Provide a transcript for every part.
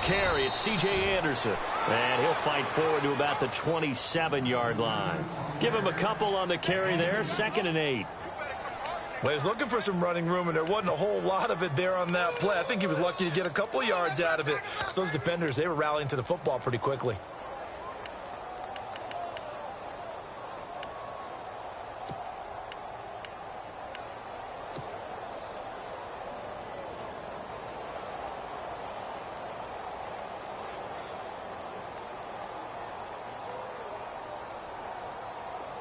carry. It's C.J. Anderson. And he'll fight forward to about the 27-yard line. Give him a couple on the carry there. 2nd and 8. Well, he was looking for some running room, and there wasn't a whole lot of it there on that play. I think he was lucky to get a couple of yards out of it. Because those defenders, they were rallying to the football pretty quickly.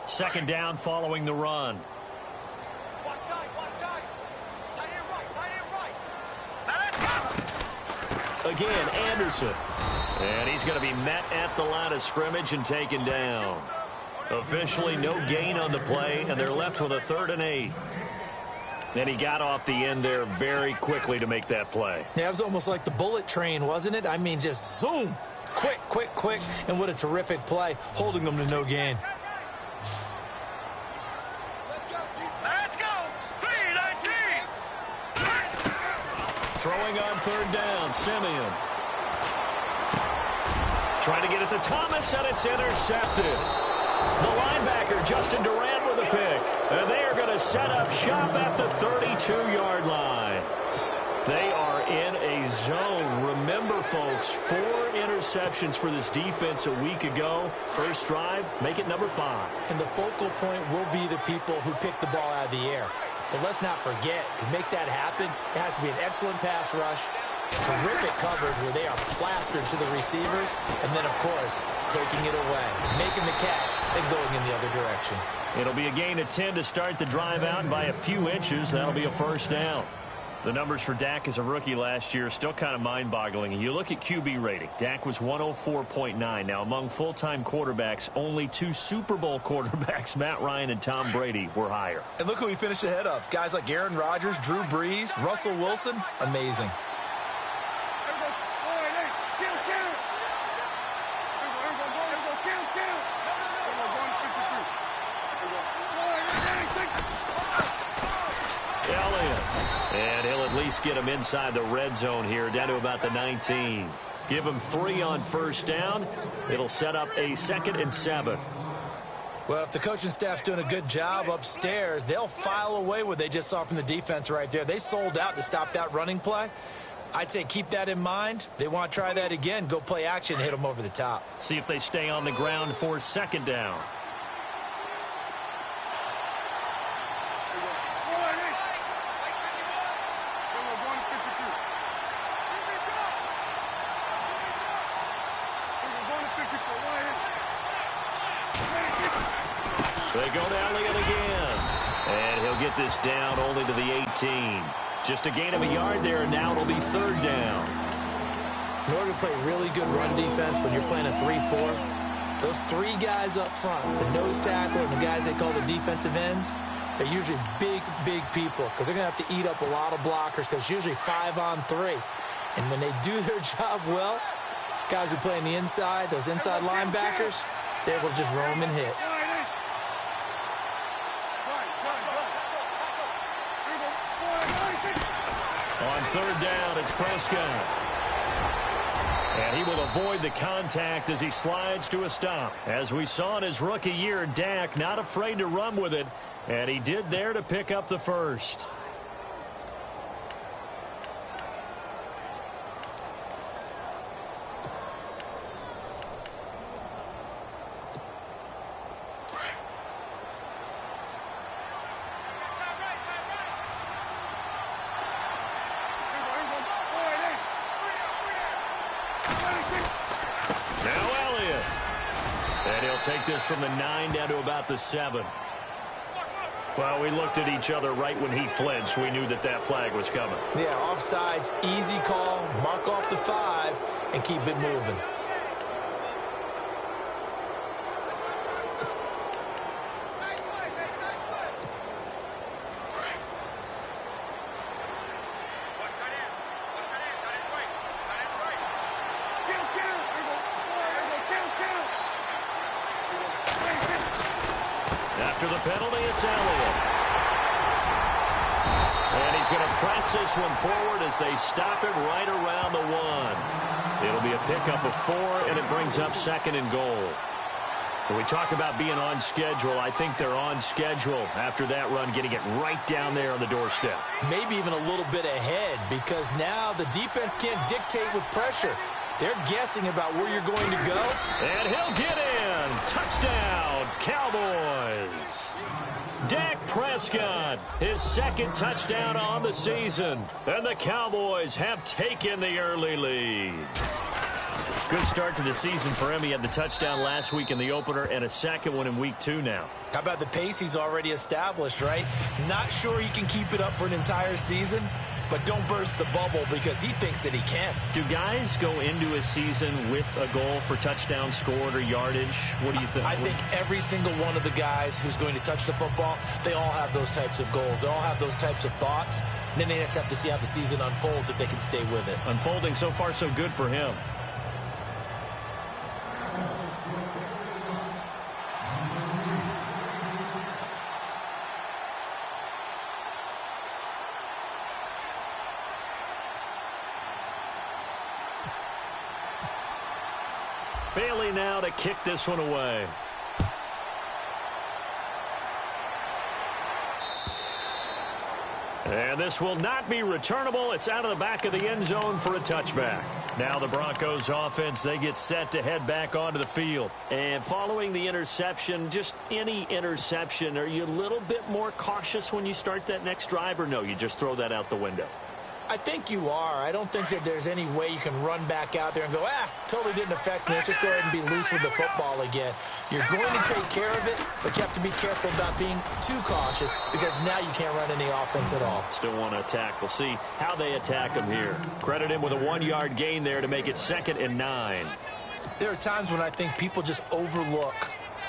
Second down following the run. Again, Anderson. And he's going to be met at the line of scrimmage and taken down. Officially no gain on the play, and they're left with a 3rd and 8. And he got off the end there very quickly to make that play. Yeah, it was almost like the bullet train, wasn't it? I mean, just zoom. Quick, quick, quick. And what a terrific play, holding them to no gain. Throwing on 3rd down, Simeon. Trying to get it to Thomas, and it's intercepted. The linebacker, Justin Durant, with a pick. And they are going to set up shop at the 32-yard line. They are in a zone. Remember, folks, 4 interceptions for this defense a week ago. First drive, make it number 5. And the focal point will be the people who pick the ball out of the air. But let's not forget, to make that happen, it has to be an excellent pass rush, terrific coverage where they are plastered to the receivers, and then, of course, taking it away, making the catch, and going in the other direction. It'll be a gain of 10 to start the drive out by a few inches. That'll be a first down. The numbers for Dak as a rookie last year are still kind of mind-boggling. You look at QB rating. Dak was 104.9. Now, among full-time quarterbacks, only 2 Super Bowl quarterbacks, Matt Ryan and Tom Brady, were higher. And look who he finished ahead of. Guys like Aaron Rodgers, Drew Brees, Russell Wilson. Amazing. And he'll at least get him inside the red zone here, down to about the 19. Give him 3 on first down. It'll set up a 2nd and 7. Well, if the coaching staff's doing a good job upstairs, they'll file away what they just saw from the defense right there. They sold out to stop that running play. I'd say keep that in mind. They want to try that again. Go play action, hit them over the top. See if they stay on the ground for 2nd down. They go to Elliott again. And he'll get this down only to the 18. Just a gain of a yard there, and now it'll be 3rd down. In order to play really good run defense when you're playing a 3-4, those 3 guys up front, the nose tackle and the guys they call the defensive ends, they're usually big, big people because they're going to have to eat up a lot of blockers because it's usually 5 on 3. And when they do their job well, guys who play on the inside, those inside linebackers, they're able to just roam and hit. On 3rd down, it's Prescott. And he will avoid the contact as he slides to a stop. As we saw in his rookie year, Dak not afraid to run with it. And he did there to pick up the first. Take this from the 9 down to about the 7. Well, we looked at each other right when he flinched. We knew that that flag was coming. Yeah, offsides, easy call, mark off the 5, and keep it moving. After the penalty, it's Elliott. And he's going to press this one forward as they stop it right around the 1. It'll be a pickup of 4, and it brings up 2nd and goal. When we talk about being on schedule, I think they're on schedule after that run, getting it right down there on the doorstep. Maybe even a little bit ahead, because now the defense can't dictate with pressure. They're guessing about where you're going to go. And he'll get in. Touchdown, Cowboys. Dak Prescott, his 2nd touchdown on the season. And the Cowboys have taken the early lead. Good start to the season for him. He had the touchdown last week in the opener and a 2nd one in week 2 now. How about the pace he's already established, right? Not sure he can keep it up for an entire season, but don't burst the bubble because he thinks that he can. Do guys go into a season with a goal for touchdown scored or yardage? What do you think? I think every single one of the guys who's going to touch the football, they all have those types of goals. They all have those types of thoughts. And then they just have to see how the season unfolds if they can stay with it. Unfolding so far so good for him. Bailey now to kick this one away. And this will not be returnable. It's out of the back of the end zone for a touchback. Now the Broncos offense, they get set to head back onto the field. And following the interception, just any interception, are you a little bit more cautious when you start that next drive, or no, you just throw that out the window? I think you are. I don't think that there's any way you can run back out there and go, totally didn't affect me. Let's just go ahead and be loose with the football again. You're going to take care of it, but you have to be careful about being too cautious because now you can't run any offense at all. Still want to attack. We'll see how they attack him here. Credit him with a 1-yard gain there to make it 2nd and 9. There are times when I think people just overlook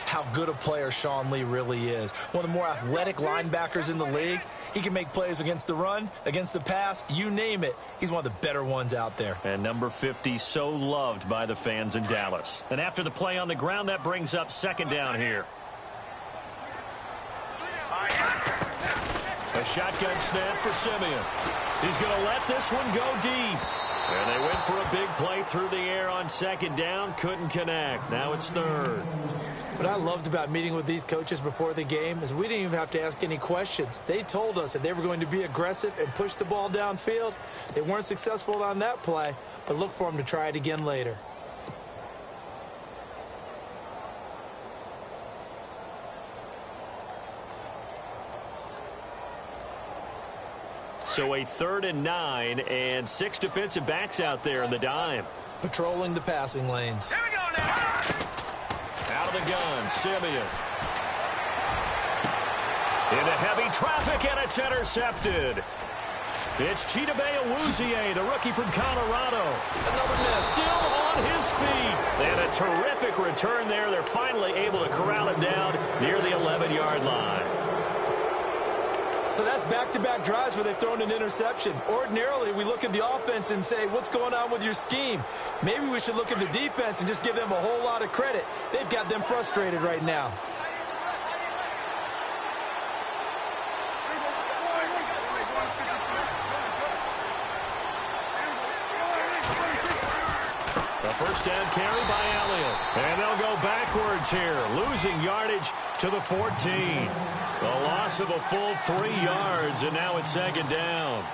how good a player Sean Lee really is. One of the more athletic linebackers in the league. He can make plays against the run, against the pass, you name it. He's one of the better ones out there. And number 50, so loved by the fans in Dallas. And after the play on the ground, that brings up 2nd down here. A shotgun snap for Simeon. He's going to let this one go deep. And they went for a big play through the air on 2nd down. Couldn't connect. Now it's 3rd. What I loved about meeting with these coaches before the game is we didn't even have to ask any questions. They told us that they were going to be aggressive and push the ball downfield. They weren't successful on that play, but look for them to try it again later. So a 3rd and 9 and 6 defensive backs out there in the dime. Patrolling the passing lanes. Here we go now. Out of the gun, Simeon. Into heavy traffic, and it's intercepted. It's Chidobe Awuzie, the rookie from Colorado. Another miss. Still on his feet. And a terrific return there. They're finally able to corral him down near the 11-yard line. So that's back-to-back drives where they've thrown an interception. Ordinarily, we look at the offense and say, what's going on with your scheme? Maybe we should look at the defense and just give them a whole lot of credit. They've got them frustrated right now. The first down carry by Elliott. And they'll go backwards here, losing yardage to the 14. The loss of a full 3 yards, and now it's 2nd down.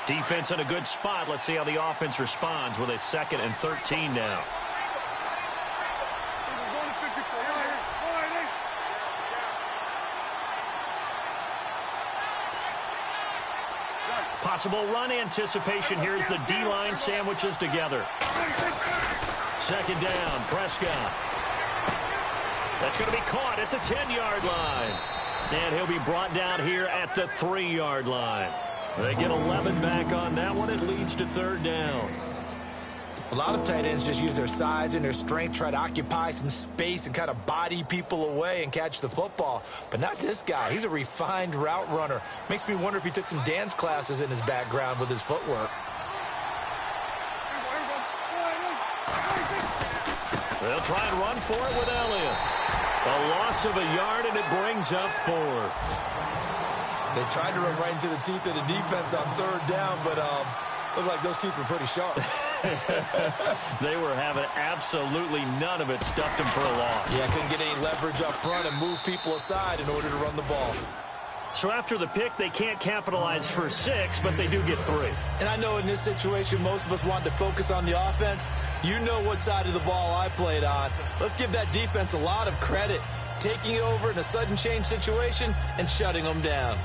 Defense in a good spot. Let's see how the offense responds with a 2nd and 13 now. Possible run anticipation here as the D-line sandwiches together. 2nd down, Prescott. That's going to be caught at the 10-yard line. And he'll be brought down here at the 3-yard line. They get 11 back on that one. It leads to 3rd down. A lot of tight ends just use their size and their strength, try to occupy some space and kind of body people away and catch the football. But not this guy. He's a refined route runner. Makes me wonder if he took some dance classes in his background with his footwork. They'll try and run for it with Elliott. A loss of a yard, and it brings up fourth. They tried to run right into the teeth of the defense on third down, but looked like those teeth were pretty sharp. They were having absolutely none of it. Stuffed them for a loss. Yeah, couldn't get any leverage up front and move people aside in order to run the ball. So after the pick, they can't capitalize for 6, but they do get 3. And I know in this situation, most of us wanted to focus on the offense. You know what side of the ball I played on. Let's give that defense a lot of credit, taking over in a sudden change situation and shutting them down.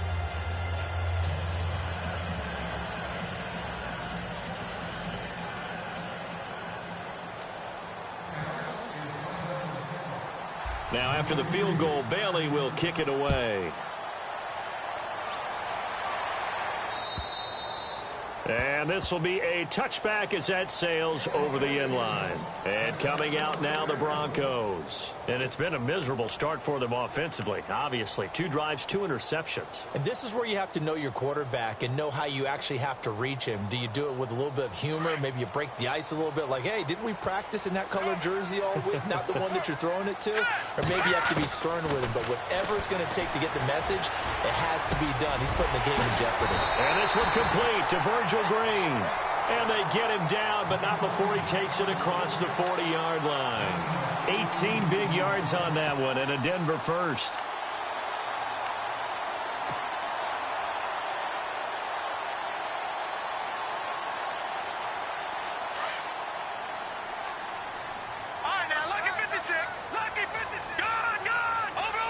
Now after the field goal, Bailey will kick it away. And this will be a touchback as that sails over the end line. And coming out now, the Broncos. And it's been a miserable start for them offensively, obviously. 2 drives, 2 interceptions. And this is where you have to know your quarterback and know how you actually have to reach him. Do you do it with a little bit of humor? Maybe you break the ice a little bit, like, hey, didn't we practice in that color jersey all week, not the one that you're throwing it to? Or maybe you have to be stern with him. But whatever it's going to take to get the message, it has to be done. He's putting the game in jeopardy. And this one complete to Virgil Green. And they get him down, but not before he takes it across the 40-yard line. 18 big yards on that one, and a Denver first. All right, now, lucky 56. Lucky 56. Gone. Over.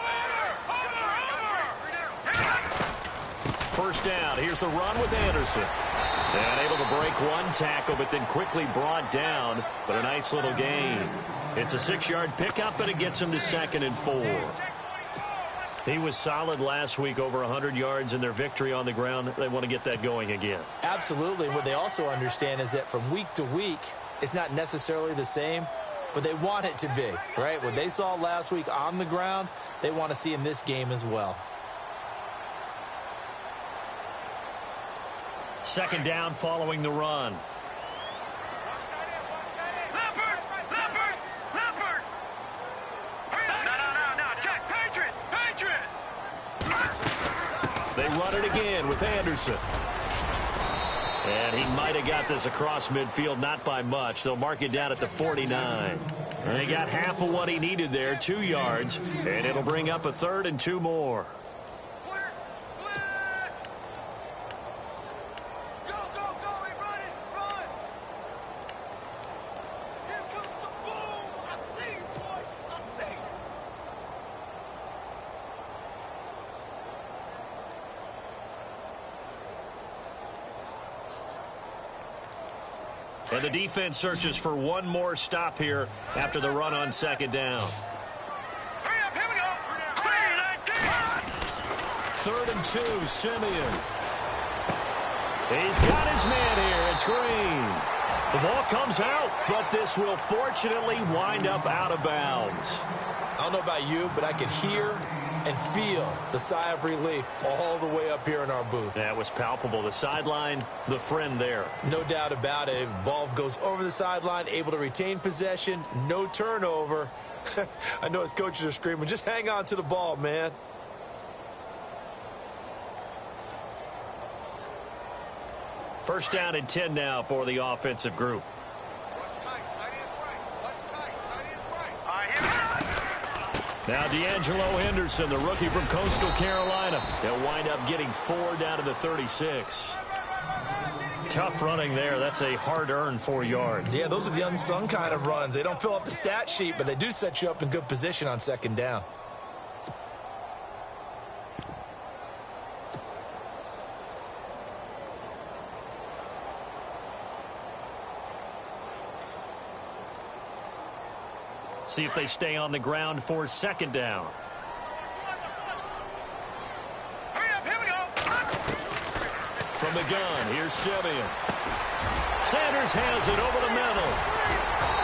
First down. Here's the run with Anderson. And able to break one tackle, but then quickly brought down. But a nice little gain. It's a 6-yard pickup, and it gets him to 2nd and 4. He was solid last week, over 100 yards in their victory on the ground. They want to get that going again. Absolutely. What they also understand is that from week to week, it's not necessarily the same, but they want it to be, right? What they saw last week on the ground, they want to see in this game as well. 2nd down following the run. Leopard. No. Check. Patriot. They run it again with Anderson. And he might have got this across midfield, not by much. They'll mark it down at the 49. And they got half of what he needed there, 2 yards. And it'll bring up a 3rd and 2 more. And the defense searches for one more stop here after the run on 2nd down. Hurry up, here we go. 3rd and 2, Simeon. He's got his man here. It's Green. The ball comes out, but this will fortunately wind up out of bounds. I don't know about you, but I could hear and feel the sigh of relief all the way up here in our booth. That was palpable. The sideline, the friend there. No doubt about it. Ball goes over the sideline, able to retain possession, no turnover. I know his coaches are screaming, just hang on to the ball, man. First down and 10 now for the offensive group. Now D'Angelo Henderson, the rookie from Coastal Carolina. They'll wind up getting 4 down to the 36. Tough running there. That's a hard-earned 4 yards. Yeah, those are the unsung kind of runs. They don't fill up the stat sheet, but they do set you up in good position on 2nd down. See if they stay on the ground for 2nd down. Hurry up, here we go. From the gun, here's Simeon. Sanders has it over the middle.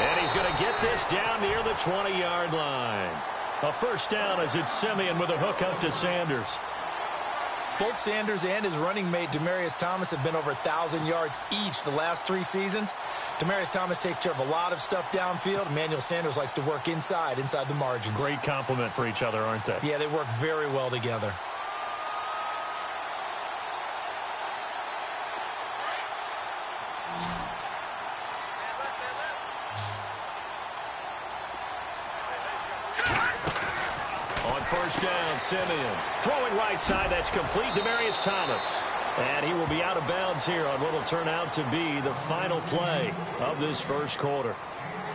And he's going to get this down near the 20-yard line. A first down as it's Simeon with a hook up to Sanders. Both Sanders and his running mate, Demaryius Thomas, have been over 1,000 yards each the last 3 seasons. Demaryius Thomas takes care of a lot of stuff downfield. Emmanuel Sanders likes to work inside the margins. Great compliment for each other, aren't they? Yeah, they work very well together. First down, Simeon. Throwing right side, that's complete. Demaryius Thomas. And he will be out of bounds here on what will turn out to be the final play of this first quarter.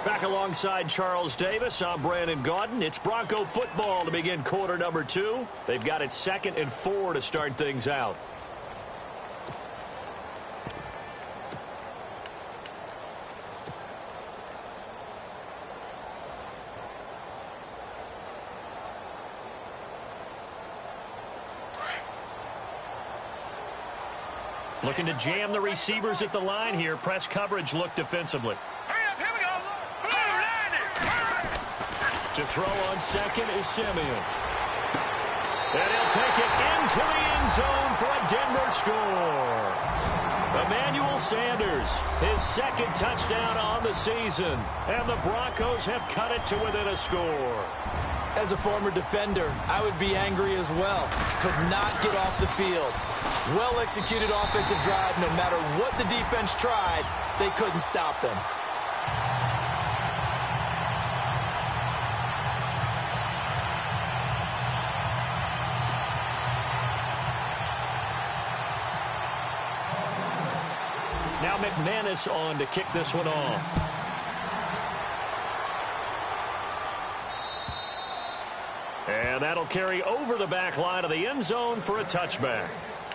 Back alongside Charles Davis, I'm Brandon Gaudin. It's Bronco football to begin quarter number 2. They've got it 2nd and 4 to start things out. Looking to jam the receivers at the line here. Press coverage look defensively. Hurry up, here we go. To throw on second is Simeon. And he'll take it into the end zone for a Denver score. Emmanuel Sanders, his 2nd touchdown on the season. And the Broncos have cut it to within a score. As a former defender, I would be angry as well. Could not get off the field. Well-executed offensive drive. No matter what the defense tried, they couldn't stop them. Now McManus on to kick this one off. And that'll carry over the back line of the end zone for a touchback.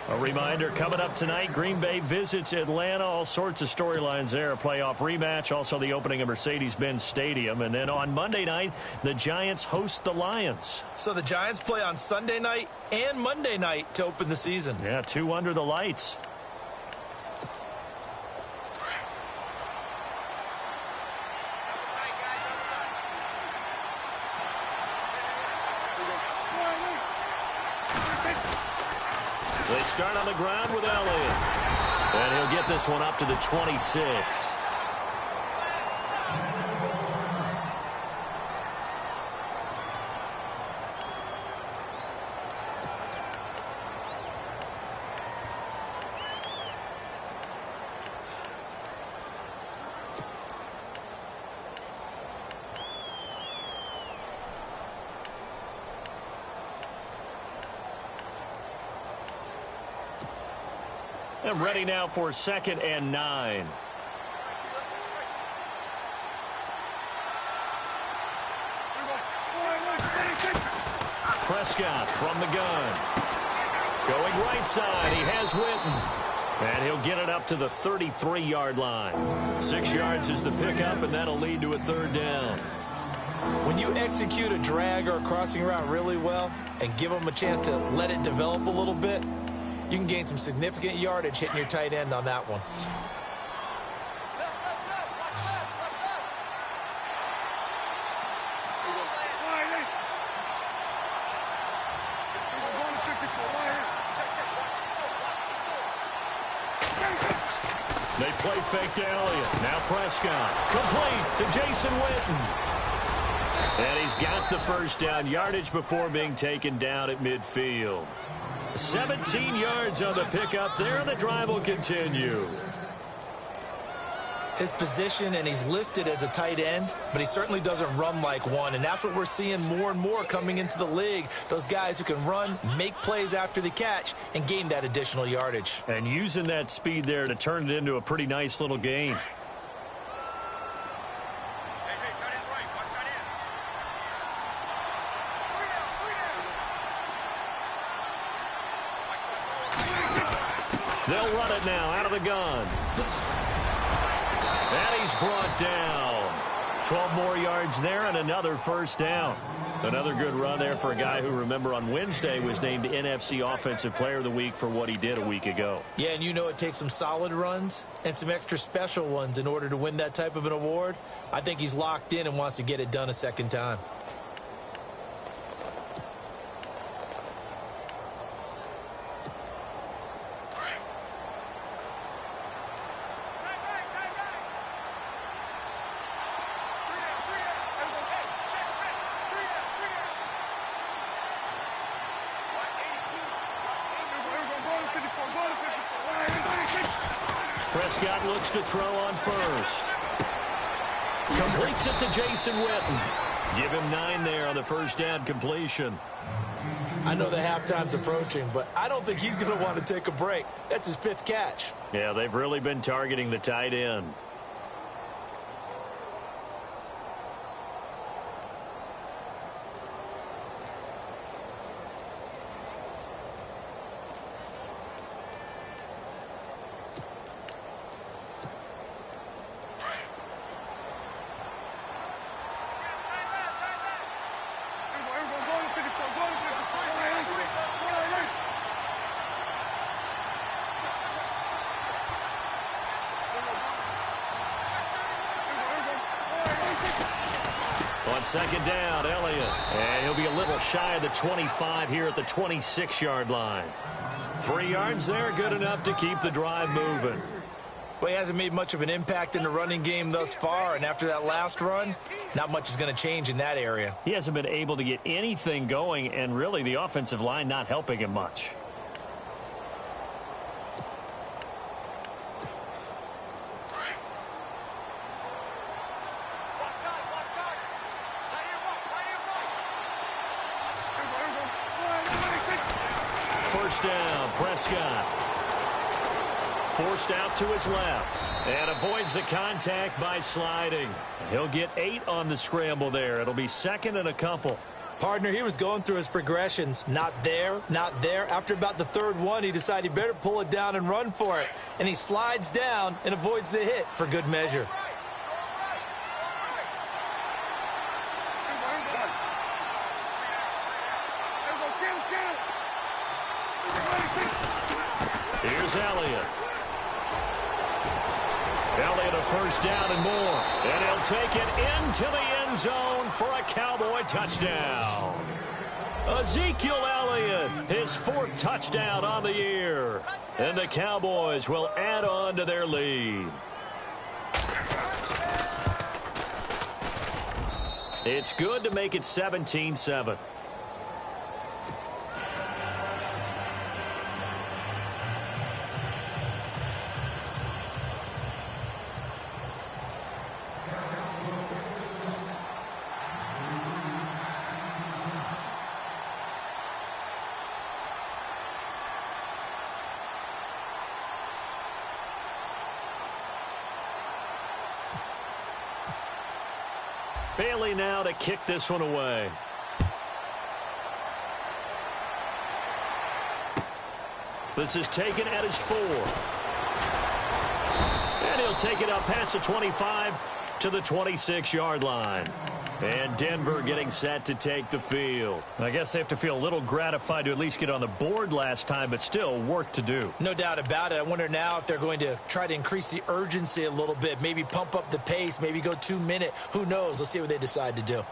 A reminder, coming up tonight, Green Bay visits Atlanta. All sorts of storylines there. A playoff rematch, also the opening of Mercedes-Benz Stadium. And then on Monday night, the Giants host the Lions. So the Giants play on Sunday night and Monday night to open the season. Yeah, 2 under the lights. They start on the ground with Elliott. And he'll get this one up to the 26. And ready now for 2nd and 9. Prescott from the gun. Going right side, he has Witten. And he'll get it up to the 33-yard line. 6 yards is the pickup, and that'll lead to a 3rd down. When you execute a drag or a crossing route really well and give them a chance to let it develop a little bit, you can gain some significant yardage hitting your tight end on that one. They play fake to Elliott. Now Prescott. Complete to Jason Witten. And he's got the first down. Yardage before being taken down at midfield. 17 yards on the pickup there, and the drive will continue. His position, and he's listed as a tight end, but he certainly doesn't run like one, and that's what we're seeing more and more coming into the league. Those guys who can run, make plays after the catch, and gain that additional yardage. And using that speed there to turn it into a pretty nice little game. They'll run it now out of the gun. And he's brought down. 12 more yards there and another first down. Another good run there for a guy who, remember, on Wednesday was named NFC Offensive Player of the Week for what he did a week ago. Yeah, and you know it takes some solid runs and some extra special ones in order to win that type of an award. I think he's locked in and wants to get it done a second time. Prescott looks to throw on first. Completes it to Jason Witten. Give him 9 there on the first down completion. I know the halftime's approaching, but I don't think he's going to want to take a break. That's his 5th catch. Yeah, they've really been targeting the tight end. On second down, Elliott. And he'll be a little shy of the 25 here at the 26-yard line. 3 yards there, good enough to keep the drive moving. Well, he hasn't made much of an impact in the running game thus far, and after that last run, not much is going to change in that area. He hasn't been able to get anything going, and really the offensive line not helping him much. First down, Prescott. Forced out to his left. And avoids the contact by sliding. He'll get 8 on the scramble there. It'll be 2nd and a couple. Partner, he was going through his progressions. Not there, not there. After about the 3rd one, he decided he better pull it down and run for it. And he slides down and avoids the hit for good measure. Here's Elliott. Elliott a first down and more. And he'll take it into the end zone for a Cowboy touchdown. Ezekiel Elliott, his 4th touchdown on the year. And the Cowboys will add on to their lead. It's good to make it 17-7. Bailey now to kick this one away. This is taken at his 4. And he'll take it up past the 25 to the 26-yard line. And Denver getting set to take the field. I guess they have to feel a little gratified to at least get on the board last time, but still work to do. No doubt about it. I wonder now if they're going to try to increase the urgency a little bit, maybe pump up the pace, maybe go 2-minute. Who knows? Let's see what they decide to do.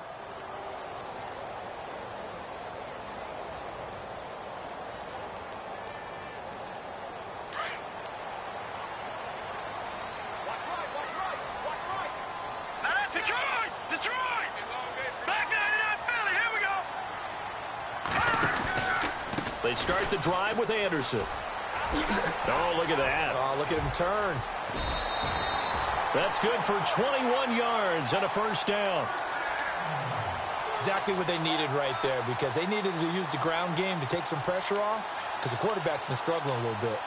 They start the drive with Anderson. Oh, look at that. Oh, look at him turn. That's good for 21 yards and a first down. Exactly what they needed right there, because they needed to use the ground game to take some pressure off, because the quarterback's been struggling a little bit.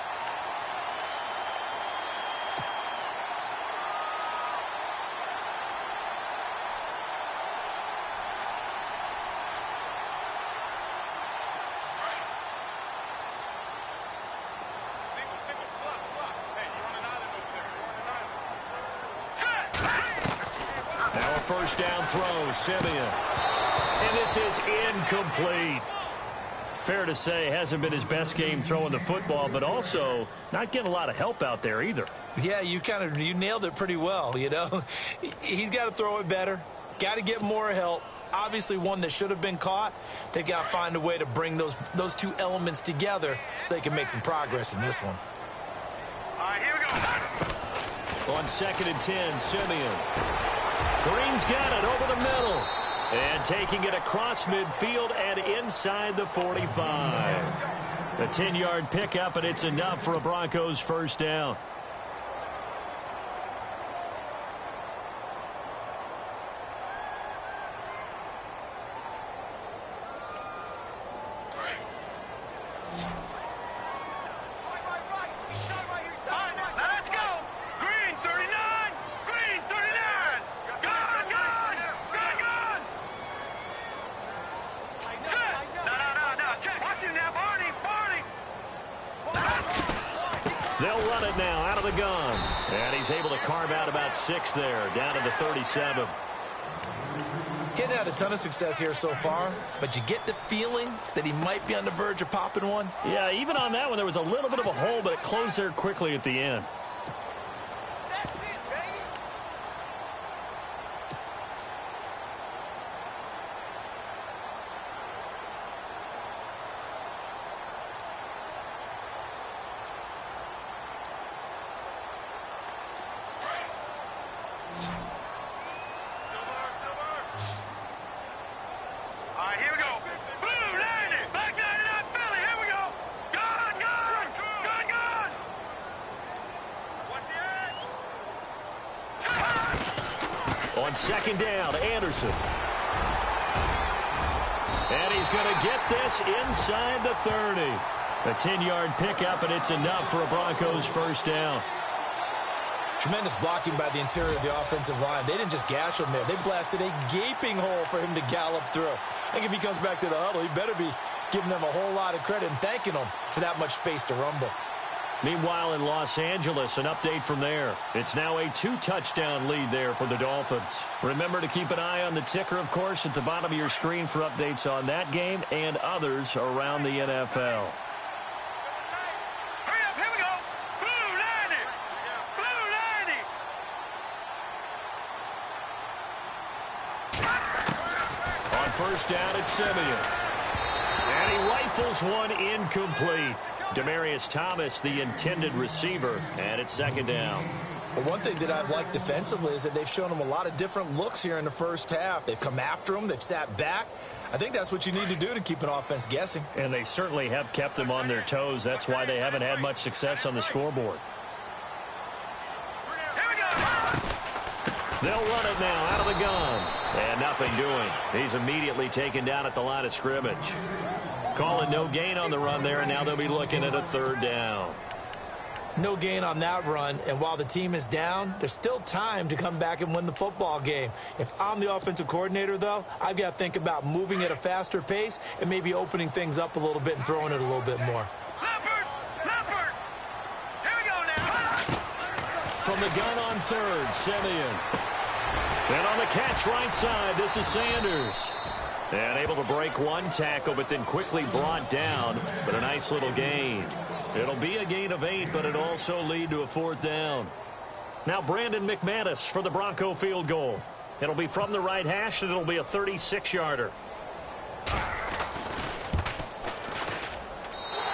First down throw, Simeon. And this is incomplete. Fair to say, hasn't been his best game throwing the football, but also not getting a lot of help out there either. Yeah, you nailed it pretty well, you know. He's got to throw it better. Got to get more help. Obviously one that should have been caught. They've got to find a way to bring those two elements together so they can make some progress in this one. All right, here we go. On 2nd and 10, Simeon. Green's got it over the middle. And taking it across midfield and inside the 45. A 10-yard pickup, and it's enough for a Broncos first down. They'll run it now out of the gun. And he's able to carve out about 6 there, down to the 37. Getting had a ton of success here so far, but you get the feeling that he might be on the verge of popping one. Yeah, even on that one, there was a little bit of a hole, but it closed there quickly at the end. On second down, Anderson. And he's going to get this inside the 30. A 10-yard pickup, and it's enough for a Broncos first down. Tremendous blocking by the interior of the offensive line. They didn't just gash him there. They blasted a gaping hole for him to gallop through. I think if he comes back to the huddle, he better be giving them a whole lot of credit and thanking them for that much space to rumble. Meanwhile, in Los Angeles, an update from there. It's now a 2-touchdown lead there for the Dolphins. Remember to keep an eye on the ticker, of course, at the bottom of your screen for updates on that game and others around the NFL. Hurry up, here we go. Blue 90. Blue 90. On first down, it's Simeon. And he rifles one incomplete. Demaryius Thomas, the intended receiver, and it's second down. Well, one thing that I've liked defensively is that they've shown him a lot of different looks here in the first half. They've come after him. They've sat back. I think that's what you need to do to keep an offense guessing. And they certainly have kept them on their toes. That's why they haven't had much success on the scoreboard. Here we go. They'll run it now out of the gun. And nothing doing. He's immediately taken down at the line of scrimmage. Calling no gain on the run there, and now they'll be looking at a third down. No gain on that run, and while the team is down, there's still time to come back and win the football game. If I'm the offensive coordinator, though, I've got to think about moving at a faster pace and maybe opening things up a little bit and throwing it a little bit more. Leopard. Here we go now. From the gun on third, Simeon. And on the catch right side, this is Sanders. And able to break one tackle, but then quickly brought down. But a nice little gain. It'll be a gain of 8, but it'll also lead to a fourth down. Now Brandon McManus for the Bronco field goal. It'll be from the right hash, and it'll be a 36-yarder.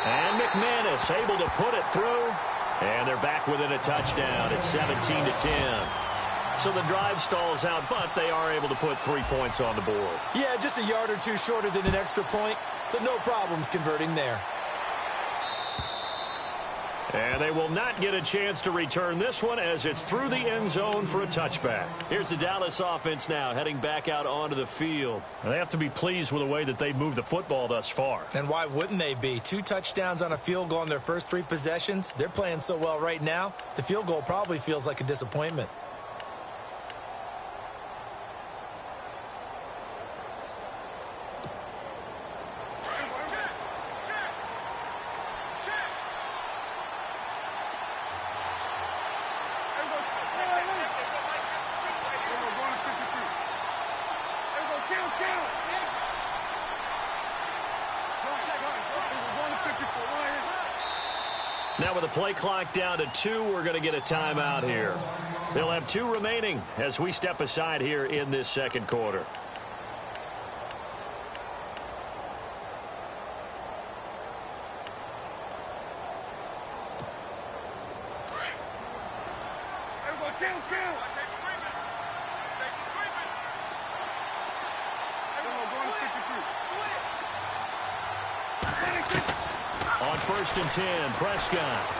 And McManus able to put it through. And they're back within a touchdown. It's 17-10. So the drive stalls out, but they are able to put 3 points on the board. Yeah, just a yard or two shorter than an extra point, so no problems converting there. And they will not get a chance to return this one as it's through the end zone for a touchback. Here's the Dallas offense now heading back out onto the field. And they have to be pleased with the way that they've moved the football thus far. And why wouldn't they be? 2 touchdowns on a field goal in their first 3 possessions. They're playing so well right now, the field goal probably feels like a disappointment. Now with the play clock down to 2, we're going to get a timeout here. They'll have 2 remaining as we step aside here in this second quarter. On first and 10, Prescott.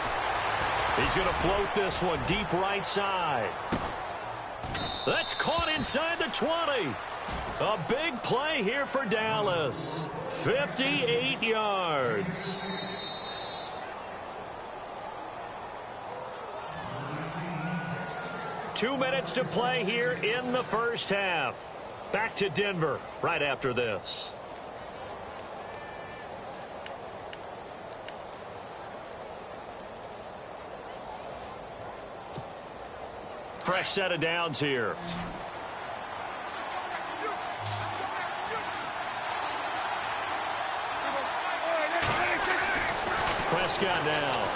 He's going to float this one deep right side. That's caught inside the 20. A big play here for Dallas. 58 yards. Two minutes to play here in the first half. Back to Denver right after this. fresh set of downs here. Prescott down.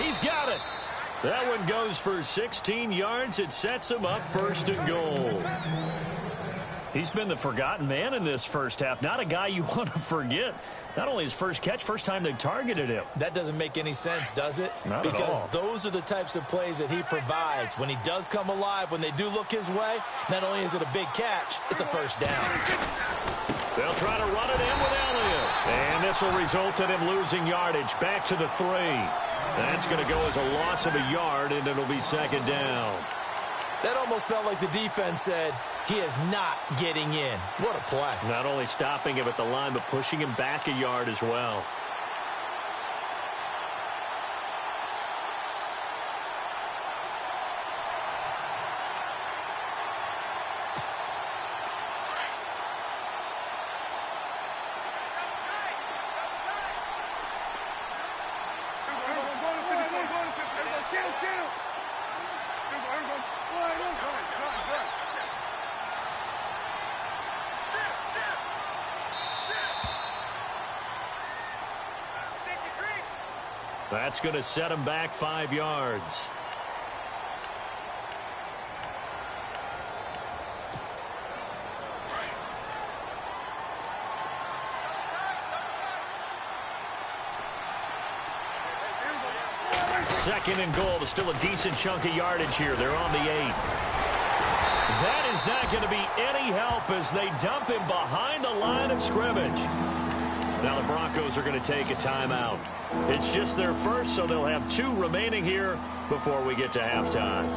He's got it. That one goes for 16 yards. It sets him up 1st and goal. He's been the forgotten man in this first half. Not a guy you want to forget. Not only his first catch, first time they've targeted him. That doesn't make any sense, does it? Not because at all. Those are the types of plays that he provides. When he does come alive, when they do look his way, not only is it a big catch, it's a first down. They'll try to run it in with Elliott. And this will result in him losing yardage. Back to the 3. That's going to go as a loss of a yard, and it'll be 2nd down. That almost felt like the defense said, he is not getting in. What a play. Not only stopping him at the line, but pushing him back a yard as well. That's going to set him back 5 yards. Second and goal. Still a decent chunk of yardage here. They're on the 8. That is not going to be any help as they dump him behind the line of scrimmage. Now the Broncos are going to take a timeout. It's just their first, so they'll have 2 remaining here before we get to halftime.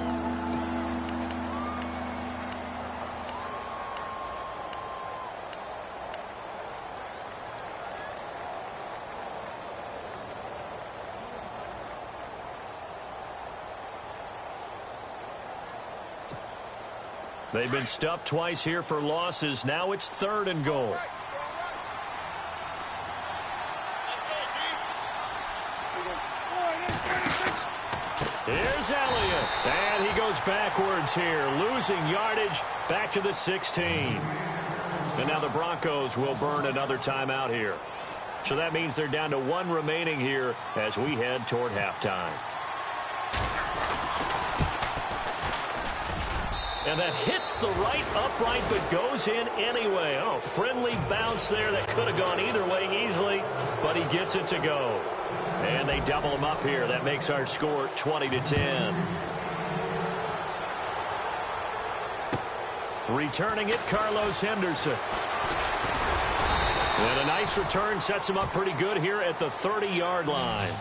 They've been stuffed twice here for losses. Now it's 3rd and goal. Here's Elliott. And he goes backwards here, losing yardage back to the 16. And now the Broncos will burn another timeout here. So that means they're down to 1 remaining here as we head toward halftime. And that hits the right upright but goes in anyway. Oh, friendly bounce there that could have gone either way easily, but he gets it to go. And they double him up here. That makes our score 20-10. Returning it, Carlos Henderson. And a nice return sets him up pretty good here at the 30-yard line.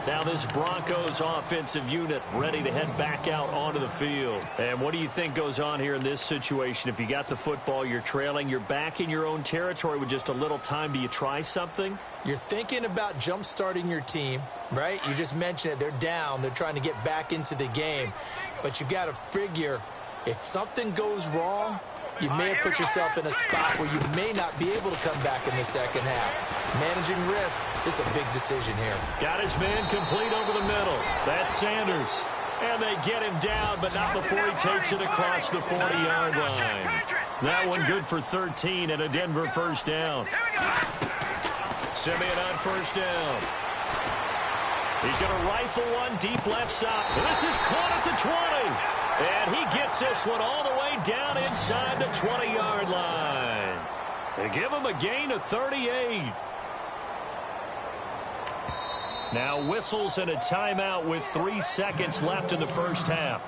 Now this Broncos offensive unit ready to head back out onto the field. And what do you think goes on here in this situation? If you got the football, you're trailing, you're back in your own territory with just a little time. Do you try something? You're thinking about jump-starting your team, right? You just mentioned it. They're down. They're trying to get back into the game. But you got to figure if something goes wrong, you may have put yourself in a spot where you may not be able to come back in the second half. Managing risk is a big decision here. Got his man complete over the middle. That's Sanders. And they get him down, but not before he takes it across the 40-yard line. That one good for 13 and a Denver first down. Simeon on first down. He's going to rifle one deep left side. This is caught at the 20. And he gets this one all the way down inside the 20-yard line. They give him a gain of 38. Now whistles and a timeout with 3 seconds left in the first half.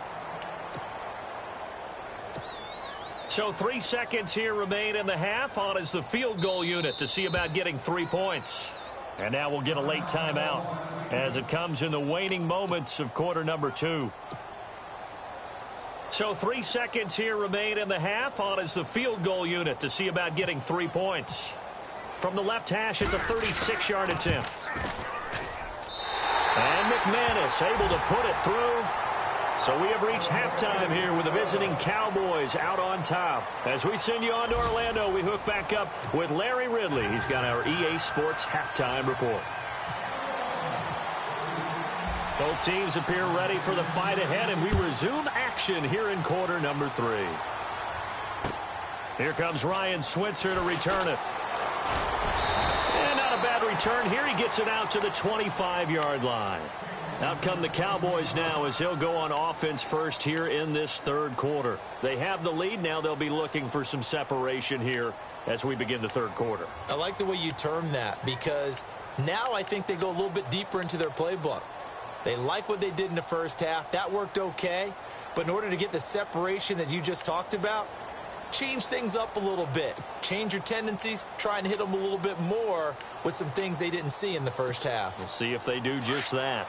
So 3 seconds here remain in the half. On is the field goal unit to see about getting 3 points. And now we'll get a late timeout as it comes in the waning moments of quarter number 2. So 3 seconds here remain in the half. On is the field goal unit to see about getting 3 points. From the left hash, it's a 36-yard attempt. And McManus able to put it through. So we have reached halftime here with the visiting Cowboys out on top. As we send you on to Orlando, we hook back up with Larry Ridley. He's got our EA Sports halftime report. Both teams appear ready for the fight ahead, and we resume action here in quarter number 3. Here comes Ryan Switzer to return it. And not a bad return here. He gets it out to the 25-yard line. Out come the Cowboys now as he'll go on offense first here in this third quarter. They have the lead. Now they'll be looking for some separation here as we begin the third quarter. I like the way you term that because now I think they go a little bit deeper into their playbook. They like what they did in the first half. That worked okay. But in order to get the separation that you just talked about, change things up a little bit. Change your tendencies. Try and hit them a little bit more with some things they didn't see in the first half. We'll see if they do just that.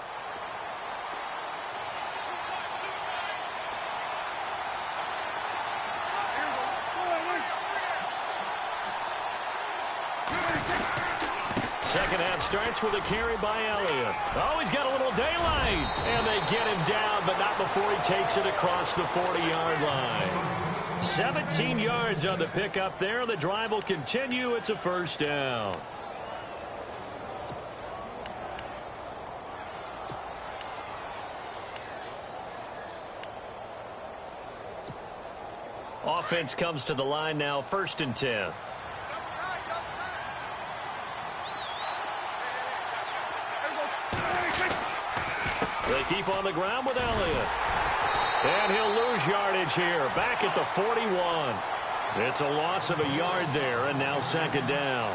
Second half starts with a carry by Elliott. Oh, he's got a little daylight. And they get him down, but not before he takes it across the 40-yard line. 17 yards on the pickup there. The drive will continue. It's a first down. Offense comes to the line now, 1st and 10. They keep on the ground with Elliott. And he'll lose yardage here. Back at the 41. It's a loss of a yard there, and now second down.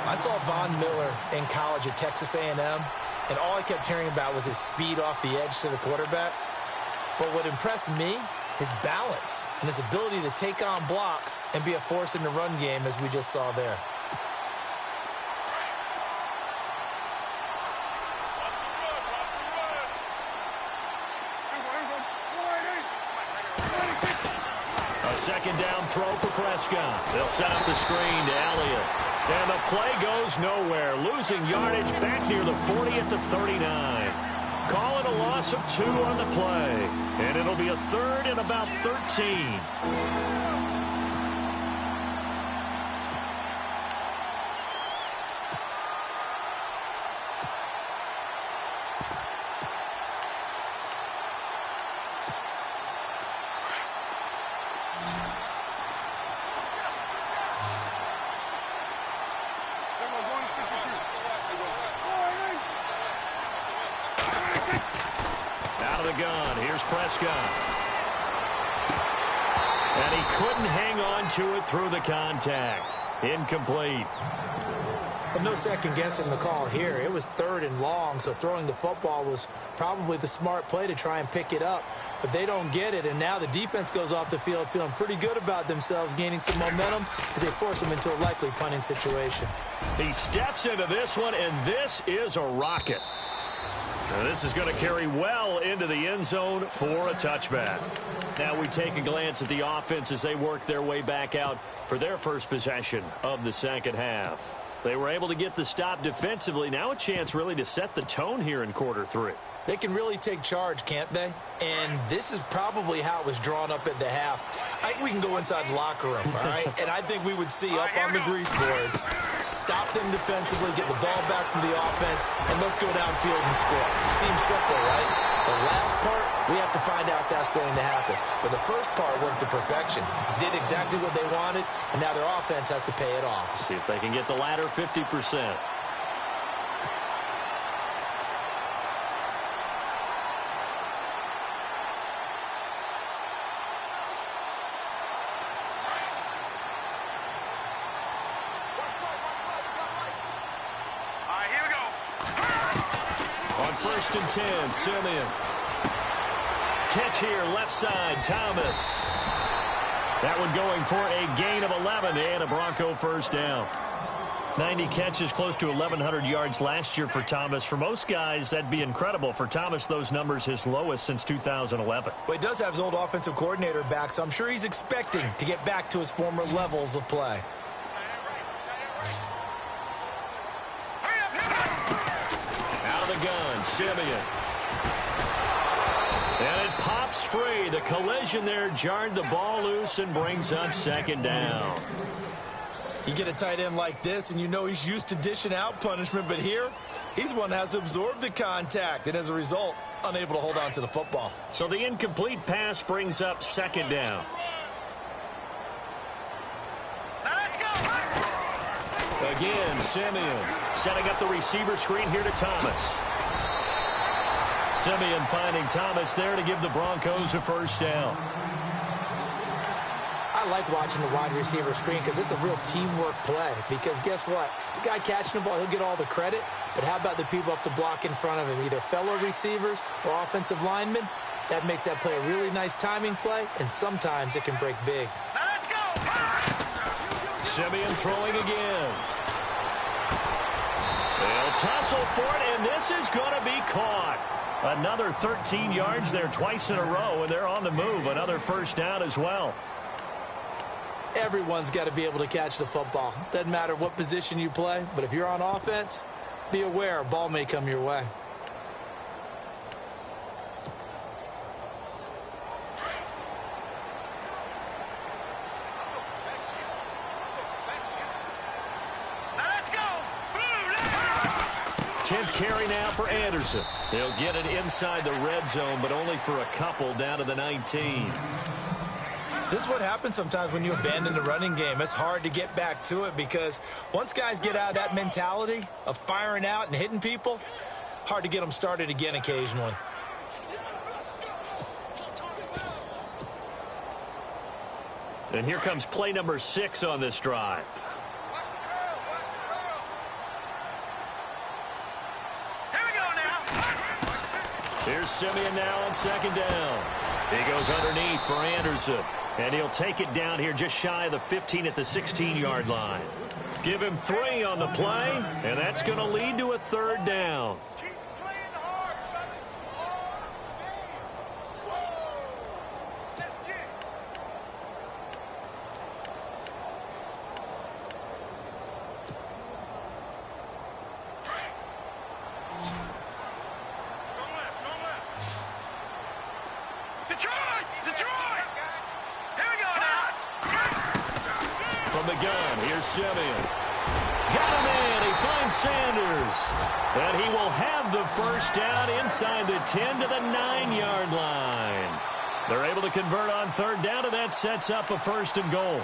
I saw Von Miller in college at Texas A&M, and all I kept hearing about was his speed off the edge to the quarterback. But what impressed me, his balance and his ability to take on blocks and be a force in the run game, as we just saw there. Second down throw for Prescott. They'll set up the screen to Elliott. And the play goes nowhere. Losing yardage back near the 40 at the 39. Calling a loss of 2 on the play. And it'll be a third and about 13. Gun. Here's Prescott. And he couldn't hang on to it through the contact. Incomplete. But no second guessing the call here. It was 3rd and long, so throwing the football was probably the smart play to try and pick it up. But they don't get it, and now the defense goes off the field feeling pretty good about themselves, gaining some momentum as they force them into a likely punting situation. He steps into this one, and this is a rocket. Now this is going to carry well into the end zone for a touchback. Now we take a glance at the offense as they work their way back out for their first possession of the second half. They were able to get the stop defensively. Now a chance really to set the tone here in quarter 3. They can really take charge, can't they? And this is probably how it was drawn up at the half. I think we can go inside the locker room, all right? And I think we would see up on the grease boards, stop them defensively, get the ball back from the offense, and let's go downfield and score. Seems simple, right? The last part, we have to find out that's going to happen. But the first part worked to perfection. Did exactly what they wanted, and now their offense has to pay it off. See if they can get the latter 50%. On 1st and 10, Simeon. Catch here, left side, Thomas. That one going for a gain of 11 and a Bronco first down. 90 catches, close to 1,100 yards last year for Thomas. For most guys, that'd be incredible. For Thomas, those numbers his lowest since 2011. But he does have his old offensive coordinator back, so I'm sure he's expecting to get back to his former levels of play. Gun, Simeon. And it pops free. The collision there jarred the ball loose and brings up second down. You get a tight end like this, and you know he's used to dishing out punishment, but here, he's the one that has to absorb the contact, and as a result, unable to hold on to the football. So the incomplete pass brings up 2nd down. Now let's go. Again, Simeon setting up the receiver screen here to Thomas. Simeon finding Thomas there to give the Broncos a 1st down. I like watching the wide receiver screen because it's a real teamwork play. Because guess what? The guy catching the ball, he'll get all the credit. But how about the people up to block in front of him, either fellow receivers or offensive linemen? That makes that play a really nice timing play, and sometimes it can break big. Now let's go. Simeon throwing again. They'll tussle for it, and this is going to be caught. Another 13 yards there twice in a row, and they're on the move. Another 1st down as well. Everyone's got to be able to catch the football. Doesn't matter what position you play, but if you're on offense, be aware a ball may come your way. Now let's go. 10th carry now for Anderson. He'll get it inside the red zone, but only for a couple down to the 19. This is what happens sometimes when you abandon the running game. It's hard to get back to it because once guys get out of that mentality of firing out and hitting people, hard to get them started again occasionally. And here comes play number 6 on this drive. Here we go now. Here's Simeon now on 2nd down. He goes underneath for Anderson. And he'll take it down here just shy of the 15 at the 16-yard line. Give him 3 on the play, and that's going to lead to a 3rd down. Keep playing hard, Let's get it. Detroit! Detroit! Here we go now. From the gun, here's Simeon. Got him in. He finds Sanders. And he will have the 1st down inside the 10 to the 9-yard line. They're able to convert on 3rd down, and that sets up a 1st and goal.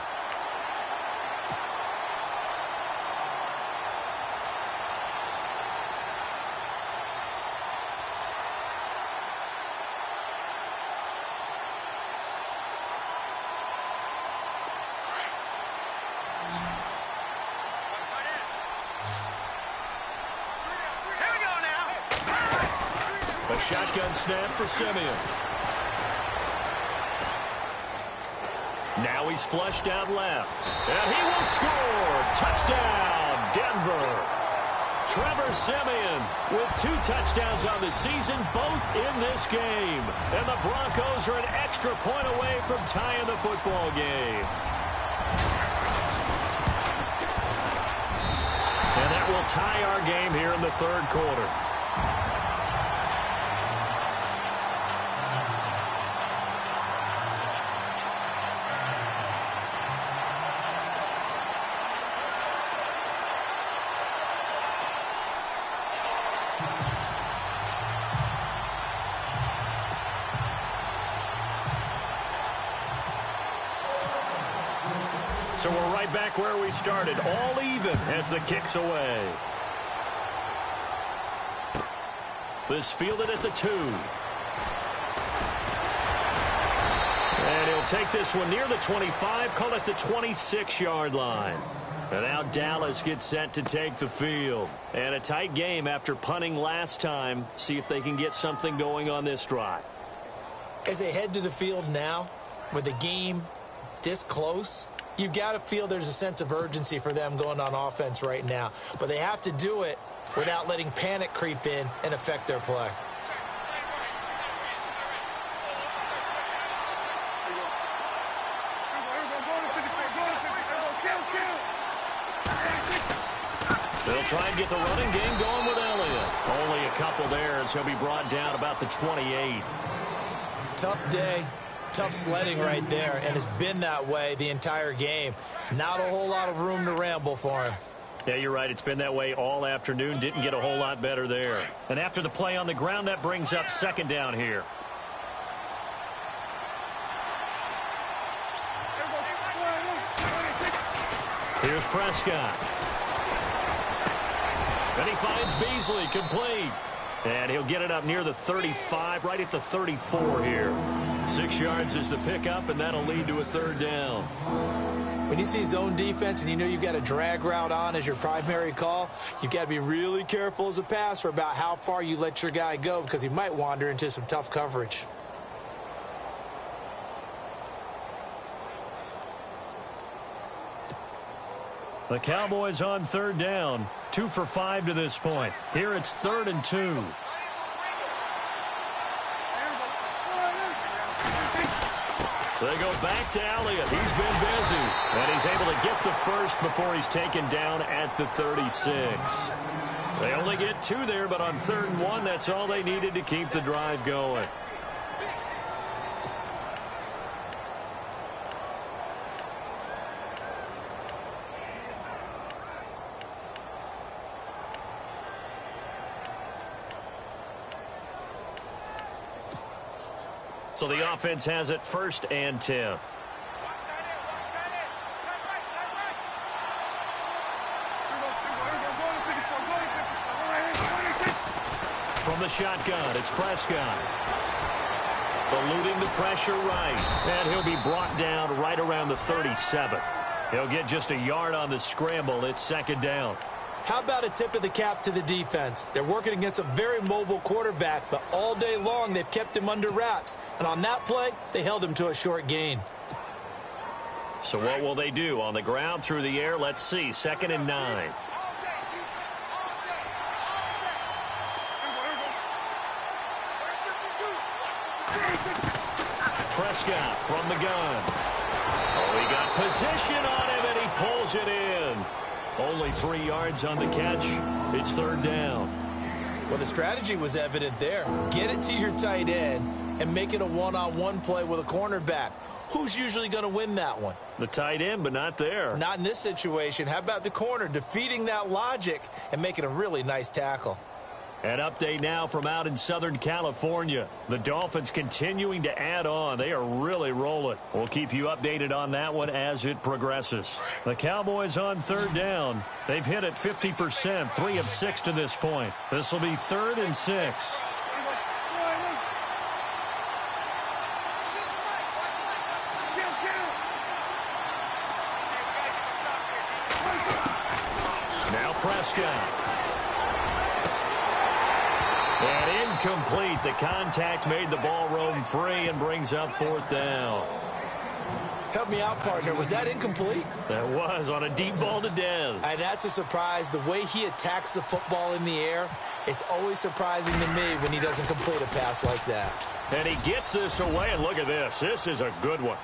A shotgun snap for Simeon. Now he's flushed out left. And he will score. Touchdown, Denver. Trevor Simeon with 2 touchdowns on the season, both in this game. And the Broncos are an extra point away from tying the football game. And that will tie our game here in the 3rd quarter. So we're right back where we started, all even as the kick's away. This fielded at the 2. And he'll take this one near the 25, call it the 26-yard line. And now Dallas gets set to take the field. And a tight game after punting last time. See if they can get something going on this drive. As they head to the field now, with the game this close, you've got to feel there's a sense of urgency for them going on offense right now. But they have to do it without letting panic creep in and affect their play. They'll try and get the running game going with Elliott. Only a couple there, as he'll be brought down about the 28. Tough day tough sledding right there, and it's been that way the entire game. Not a whole lot of room to ramble for him. Yeah, you're right. It's been that way all afternoon. Didn't get a whole lot better there. And after the play on the ground, that brings up second down here. Here's Prescott. And he finds Beasley complete. And he'll get it up near the 35, right at the 34 here. 6 yards is the pickup, and that'll lead to a third down. When you see zone defense and you know you've got a drag route on as your primary call, you've got to be really careful as a passer about how far you let your guy go because he might wander into some tough coverage. The Cowboys on third down. 2 for 5 to this point. Here it's 3rd and 2. They go back to Elliott. He's been busy. And he's able to get the first before he's taken down at the 36. They only get 2 there, but on 3rd and 1, that's all they needed to keep the drive going. So the offense has it 1st and 10. From the shotgun, it's Prescott. Eluding the pressure right. And he'll be brought down right around the 37. He'll get just a yard on the scramble. It's 2nd down. How about a tip of the cap to the defense? They're working against a very mobile quarterback, but all day long they've kept him under wraps. And on that play, they held him to a short gain. So what will they do? On the ground, through the air? Let's see. 2nd and 9. Prescott from the gun. Oh, he got position on him, and he pulls it in. Only 3 yards on the catch. It's 3rd down. Well, the strategy was evident there. Get it to your tight end and make it a one-on-one play with a cornerback. Who's usually going to win that one? The tight end, but not there. Not in this situation. How about the corner defeating that logic and making a really nice tackle? An update now from out in Southern California. The Dolphins continuing to add on. They are really rolling. We'll keep you updated on that one as it progresses. The Cowboys on 3rd down. They've hit it 50%, 3 of 6 to this point. This will be 3rd and 6. Now Prescott. And incomplete. The contact made the ball roam free and brings up 4th down. Help me out, partner. Was that incomplete? That was on a deep ball to Dez. And that's a surprise. The way he attacks the football in the air, it's always surprising to me when he doesn't complete a pass like that. And he gets this away, and look at this. This is a good one.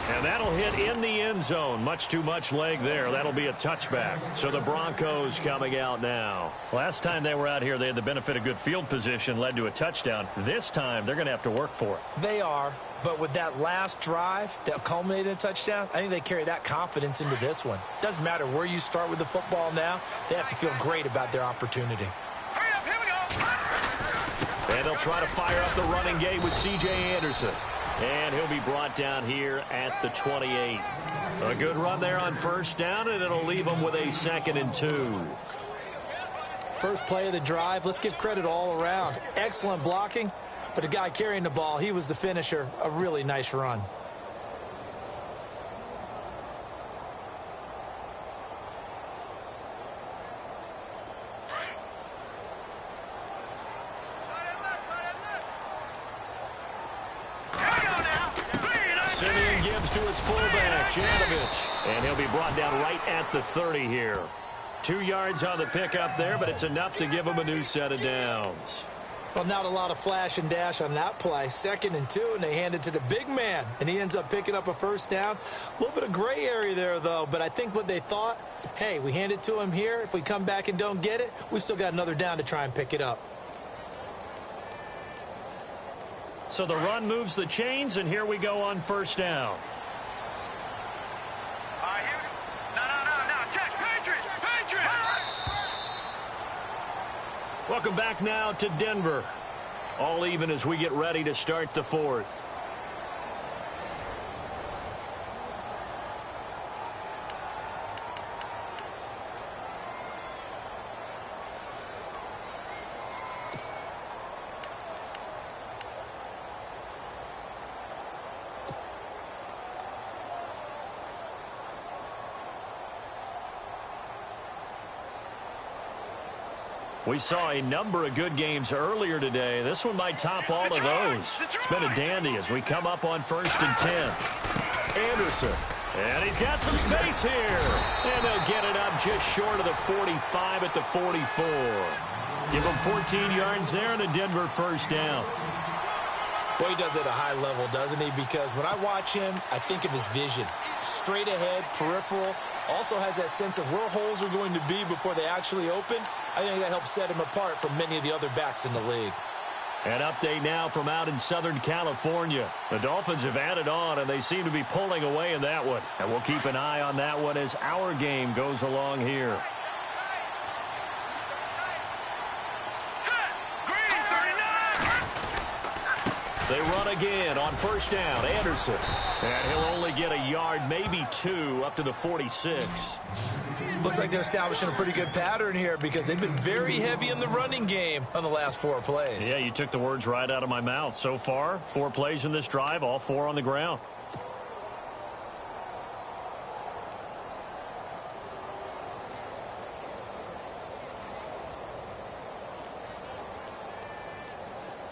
And that'll hit in the end zone. Much too much leg there. That'll be a touchback. So the Broncos coming out now. Last time they were out here, they had the benefit of good field position, led to a touchdown. This time, they're going to have to work for it. They are. But with that last drive that culminated in a touchdown, I think they carry that confidence into this one. Doesn't matter where you start with the football now. They have to feel great about their opportunity. Hurry up, here we go. And they'll try to fire up the running game with C.J. Anderson. And he'll be brought down here at the 28. A good run there on 1st down, and it'll leave them with a 2nd and 2. First play of the drive, let's give credit all around. Excellent blocking, but the guy carrying the ball, he was the finisher. A really nice run. Simeon gives to his fullback, Janovich. And he'll be brought down right at the 30 here. 2 yards on the pickup there, but it's enough to give him a new set of downs. Well, not a lot of flash and dash on that play. 2nd and 2, and they hand it to the big man. And he ends up picking up a 1st down. A little bit of gray area there, though. But I think what they thought, hey, we hand it to him here. If we come back and don't get it, we still got another down to try and pick it up. So the run moves the chains, and here we go on first down. Check. Patriots! Welcome back now to Denver. All even as we get ready to start the fourth. We saw a number of good games earlier today. This one might top all of those. It's been a dandy as we come up on 1st and 10. Anderson. And he's got some space here. And they'll get it up just short of the 45 at the 44. Give him 14 yards there and a Denver first down. Well, he does it at a high level, doesn't he? Because when I watch him, I think of his vision. Straight ahead, peripheral. Also has that sense of where holes are going to be before they actually open. I think that helps set him apart from many of the other backs in the league. An update now from out in Southern California. The Dolphins have added on, and they seem to be pulling away in that one. And we'll keep an eye on that one as our game goes along here. They run again on first down. Anderson. And he'll only get a yard, maybe two, up to the 46. Looks like they're establishing a pretty good pattern here because they've been very heavy in the running game on the last 4 plays. Yeah, you took the words right out of my mouth. So far, 4 plays in this drive, all 4 on the ground.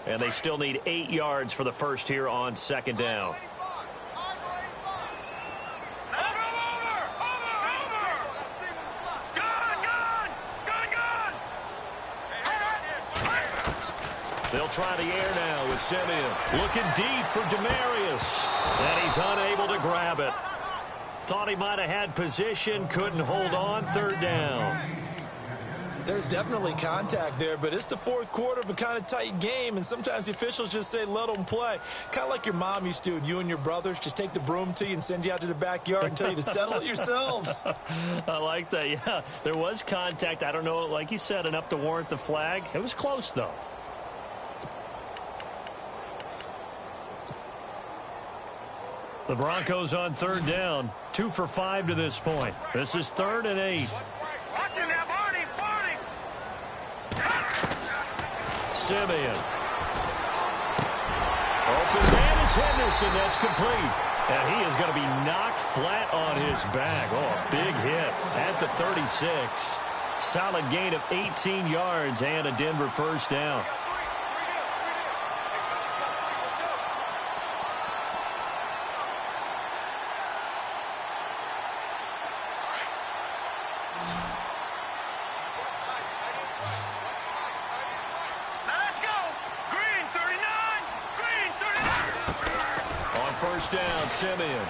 And they still need 8 yards for the first here on second down. They'll try the air now with Simeon. Looking deep for Demarius. And he's unable to grab it. Thought he might have had position, couldn't hold on, third down. There's definitely contact there, but it's the fourth quarter of a kind of tight game, and sometimes the officials just say, let them play. Kind of like your mom used to with you and your brothers. Just take the broom to you and send you out to the backyard and tell you to settle it yourselves. I like that, yeah. There was contact. I don't know, like you said, enough to warrant the flag. It was close, though. The Broncos on third down. 2 for 5 to this point. This is 3rd and 8. Simeon. Open man is Henderson. That's complete. And he is going to be knocked flat on his back. Oh, a big hit at the 36. Solid gain of 18 yards and a Denver first down. Down, Simeon.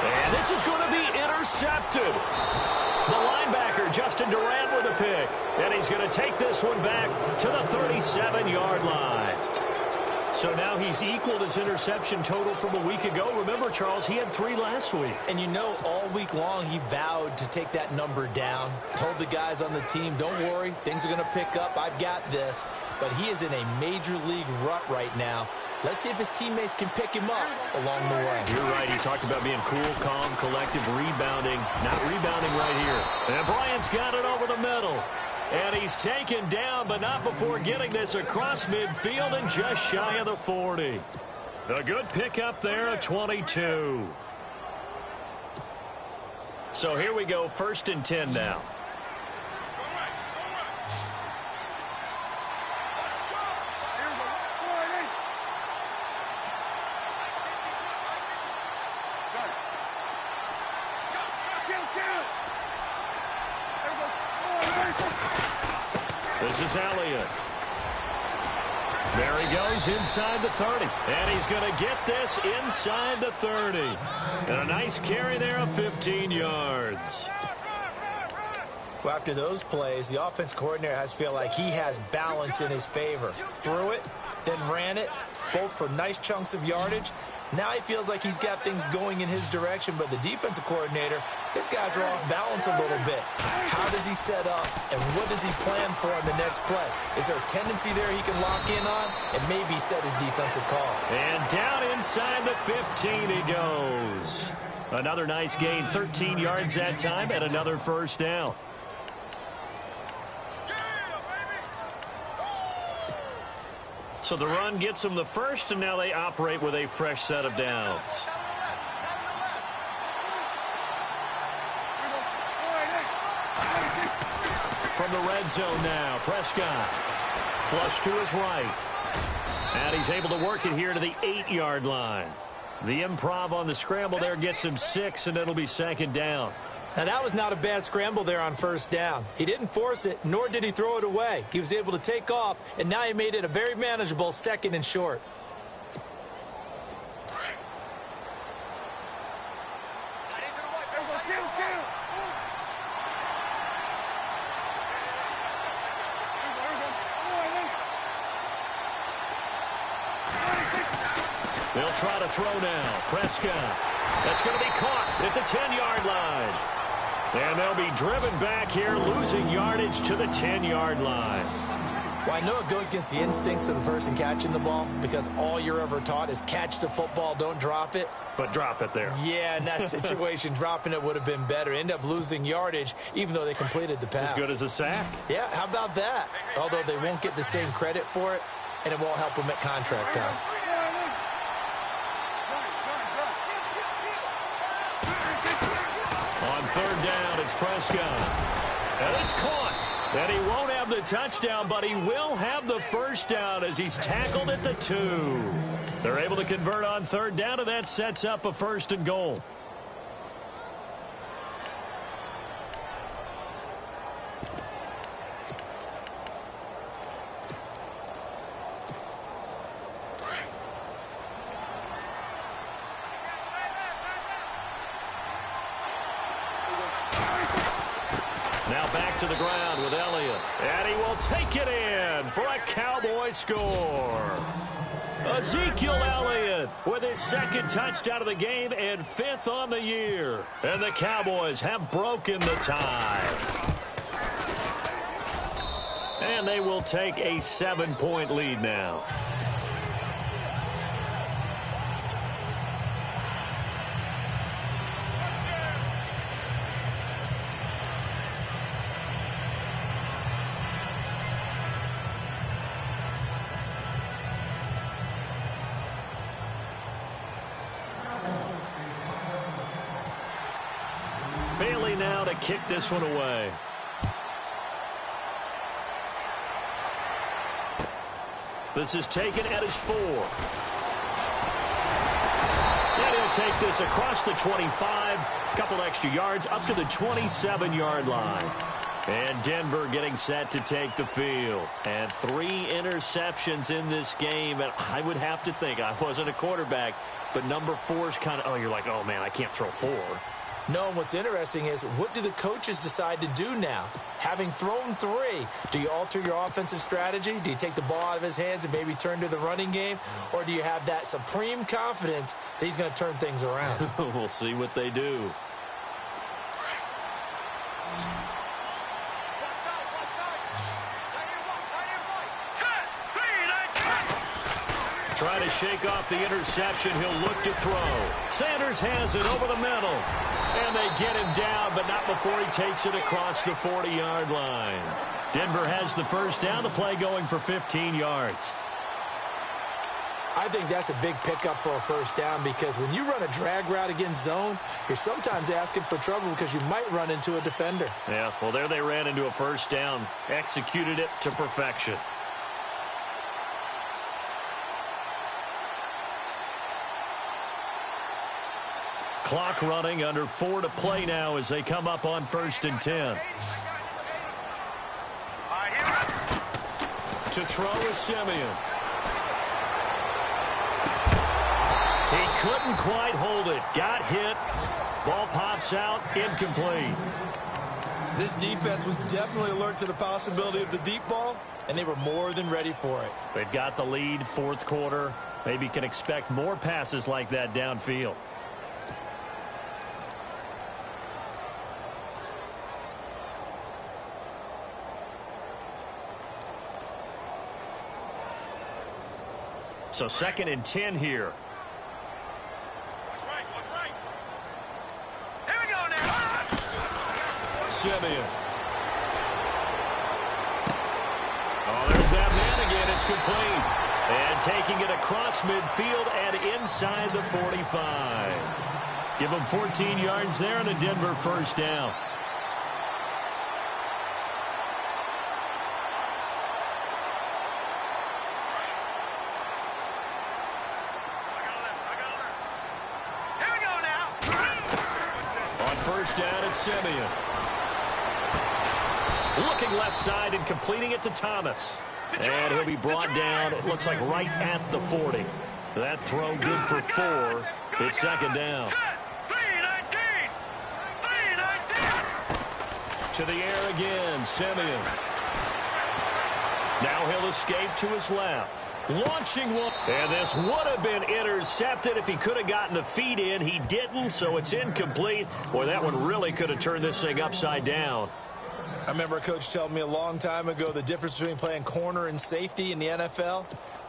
And this is going to be intercepted. The linebacker, Justin Durant, with a pick. And he's going to take this one back to the 37-yard line. So now he's equaled his interception total from a week ago. Remember, Charles, he had 3 last week. And you know, all week long he vowed to take that number down. Told the guys on the team, don't worry, things are going to pick up. I've got this. But he is in a major league rut right now. Let's see if his teammates can pick him up along the way. You're right. He talked about being cool, calm, collective, rebounding. Not rebounding right here. And Bryant's got it over the middle. And he's taken down, but not before getting this across midfield and just shy of the 40. The good pickup there at 22. So here we go, 1st and 10 now. This is Elliott. There he goes inside the 30. And he's going to get this inside the 30. And a nice carry there of 15 yards. Well, after those plays, the offense coordinator has to feel like he has balance in his favor. Threw it, then ran it, both for nice chunks of yardage. Now he feels like he's got things going in his direction, but the defensive coordinator, his guys are off balance a little bit. How does he set up, and what does he plan for on the next play? Is there a tendency there he can lock in on and maybe set his defensive call? And down inside the 15 he goes. Another nice gain, 13 yards that time, and another first down. So the run gets them the first, and now they operate with a fresh set of downs. From the red zone now, Prescott. Flush to his right. And he's able to work it here to the 8-yard line. The improv on the scramble there gets him 6, and it'll be second down. Now, that was not a bad scramble there on first down. He didn't force it, nor did he throw it away. He was able to take off, and now he made it a very manageable 2nd and short. They'll try to throw now. Prescott. That's going to be caught at the 10-yard line. And they'll be driven back here, losing yardage to the 10-yard line. Well, I know it goes against the instincts of the person catching the ball because all you're ever taught is catch the football, don't drop it. But drop it there. Yeah, in that situation, dropping it would have been better. End up losing yardage, even though they completed the pass. As good as a sack. Yeah, how about that? Although they won't get the same credit for it, and it won't help them at contract time. On third down, it's Prescott. And it's caught. And he won't have the touchdown, but he will have the first down as he's tackled at the 2. They're able to convert on third down, and that sets up a 1st and goal. Now back to the ground with Elliott. And he will take it in for a Cowboy score. Ezekiel Elliott with his 2nd touchdown of the game and 5th on the year. And the Cowboys have broken the tie. And they will take a 7-point lead now. Bailey now to kick this one away. This is taken at his 4. And he'll take this across the 25. Couple extra yards up to the 27-yard line. And Denver getting set to take the field. And 3 interceptions in this game. And I would have to think, I wasn't a quarterback, but number 4 is kind of, oh, you're like, oh, man, I can't throw 4. No, and what's interesting is, what do the coaches decide to do now? Having thrown 3, do you alter your offensive strategy? Do you take the ball out of his hands and maybe turn to the running game? Or do you have that supreme confidence that he's going to turn things around? We'll see what they do. Trying to shake off the interception. He'll look to throw. Sanders has it over the middle. And they get him down, but not before he takes it across the 40-yard line. Denver has the first down. The play going for 15 yards. I think that's a big pickup for a first down because when you run a drag route against zone, you're sometimes asking for trouble because you might run into a defender. Yeah, well, there they ran into a first down. Executed it to perfection. Clock running, under 4 to play now as they come up on 1st and 10. To throw is Simeon. He couldn't quite hold it. Got hit. Ball pops out. Incomplete. This defense was definitely alert to the possibility of the deep ball, and they were more than ready for it. They've got the lead, 4th quarter. Maybe can expect more passes like that downfield. So 2nd and 10 here. What's right? What's right? Here we go now. Simeon. Oh, there's that man again. It's complete. And taking it across midfield and inside the 45. Give him 14 yards there and a Denver first down. Here we go now. On first down, it's Simeon. Looking left side and completing it to Thomas. And he'll be brought down, it looks like right at the 40. That throw good for 4. It's 2nd down. To the air again, Simeon. Now he'll escape to his left. Launching one. And this would have been intercepted if he could have gotten the feet in. He didn't, so it's incomplete. Boy, that one really could have turned this thing upside down. I remember a coach telling me a long time ago the difference between playing corner and safety in the NFL.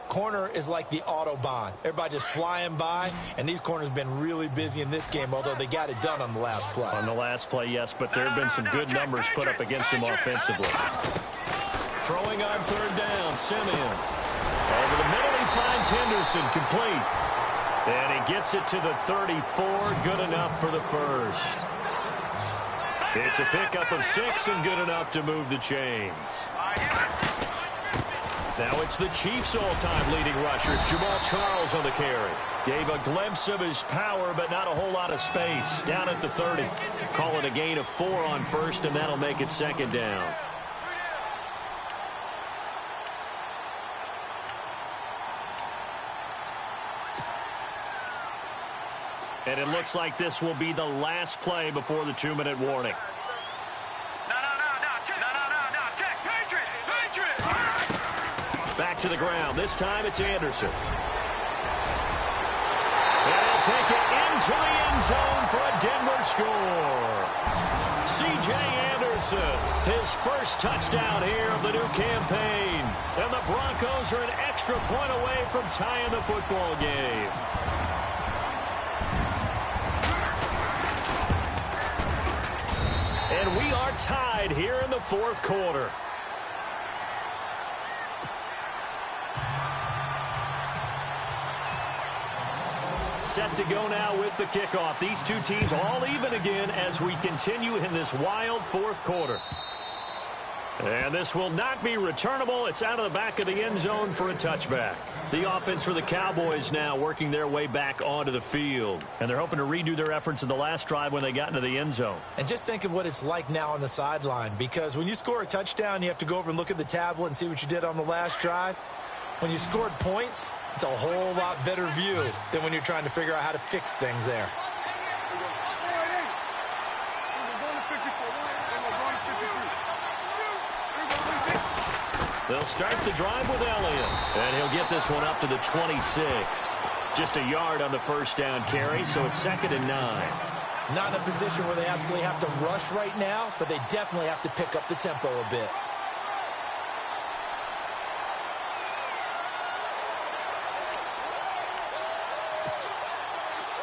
Corner is like the Autobahn. Everybody just flying by, and these corners have been really busy in this game, although they got it done on the last play. On the last play, yes, but there have been some good numbers put up against him offensively. Throwing on 3rd down, Simeon. Over the middle, he finds Henderson, complete. And he gets it to the 34, good enough for the first. It's a pickup of 6 and good enough to move the chains. Now it's the Chiefs' all-time leading rushers. Jamal Charles on the carry. Gave a glimpse of his power, but not a whole lot of space. Down at the 30. Call it a gain of 4 on first, and that'll make it 2nd down. And it looks like this will be the last play before the 2-minute warning. Back to the ground. This time it's Anderson. And he'll take it into the end zone for a Denver score. C.J. Anderson, his first touchdown here of the new campaign. And the Broncos are an extra point away from tying the football game. And we are tied here in the 4th quarter. Set to go now with the kickoff. These two teams all even again as we continue in this wild 4th quarter. And this will not be returnable. It's out of the back of the end zone for a touchback. The offense for the Cowboys now working their way back onto the field. And they're hoping to redo their efforts in the last drive when they got into the end zone. And just think of what it's like now on the sideline, because when you score a touchdown, you have to go over and look at the tablet and see what you did on the last drive. When you scored points, it's a whole lot better view than when you're trying to figure out how to fix things there. They'll start the drive with Elliott. And he'll get this one up to the 26. Just a yard on the first down carry, so it's 2nd and 9. Not in a position where they absolutely have to rush right now, but they definitely have to pick up the tempo a bit.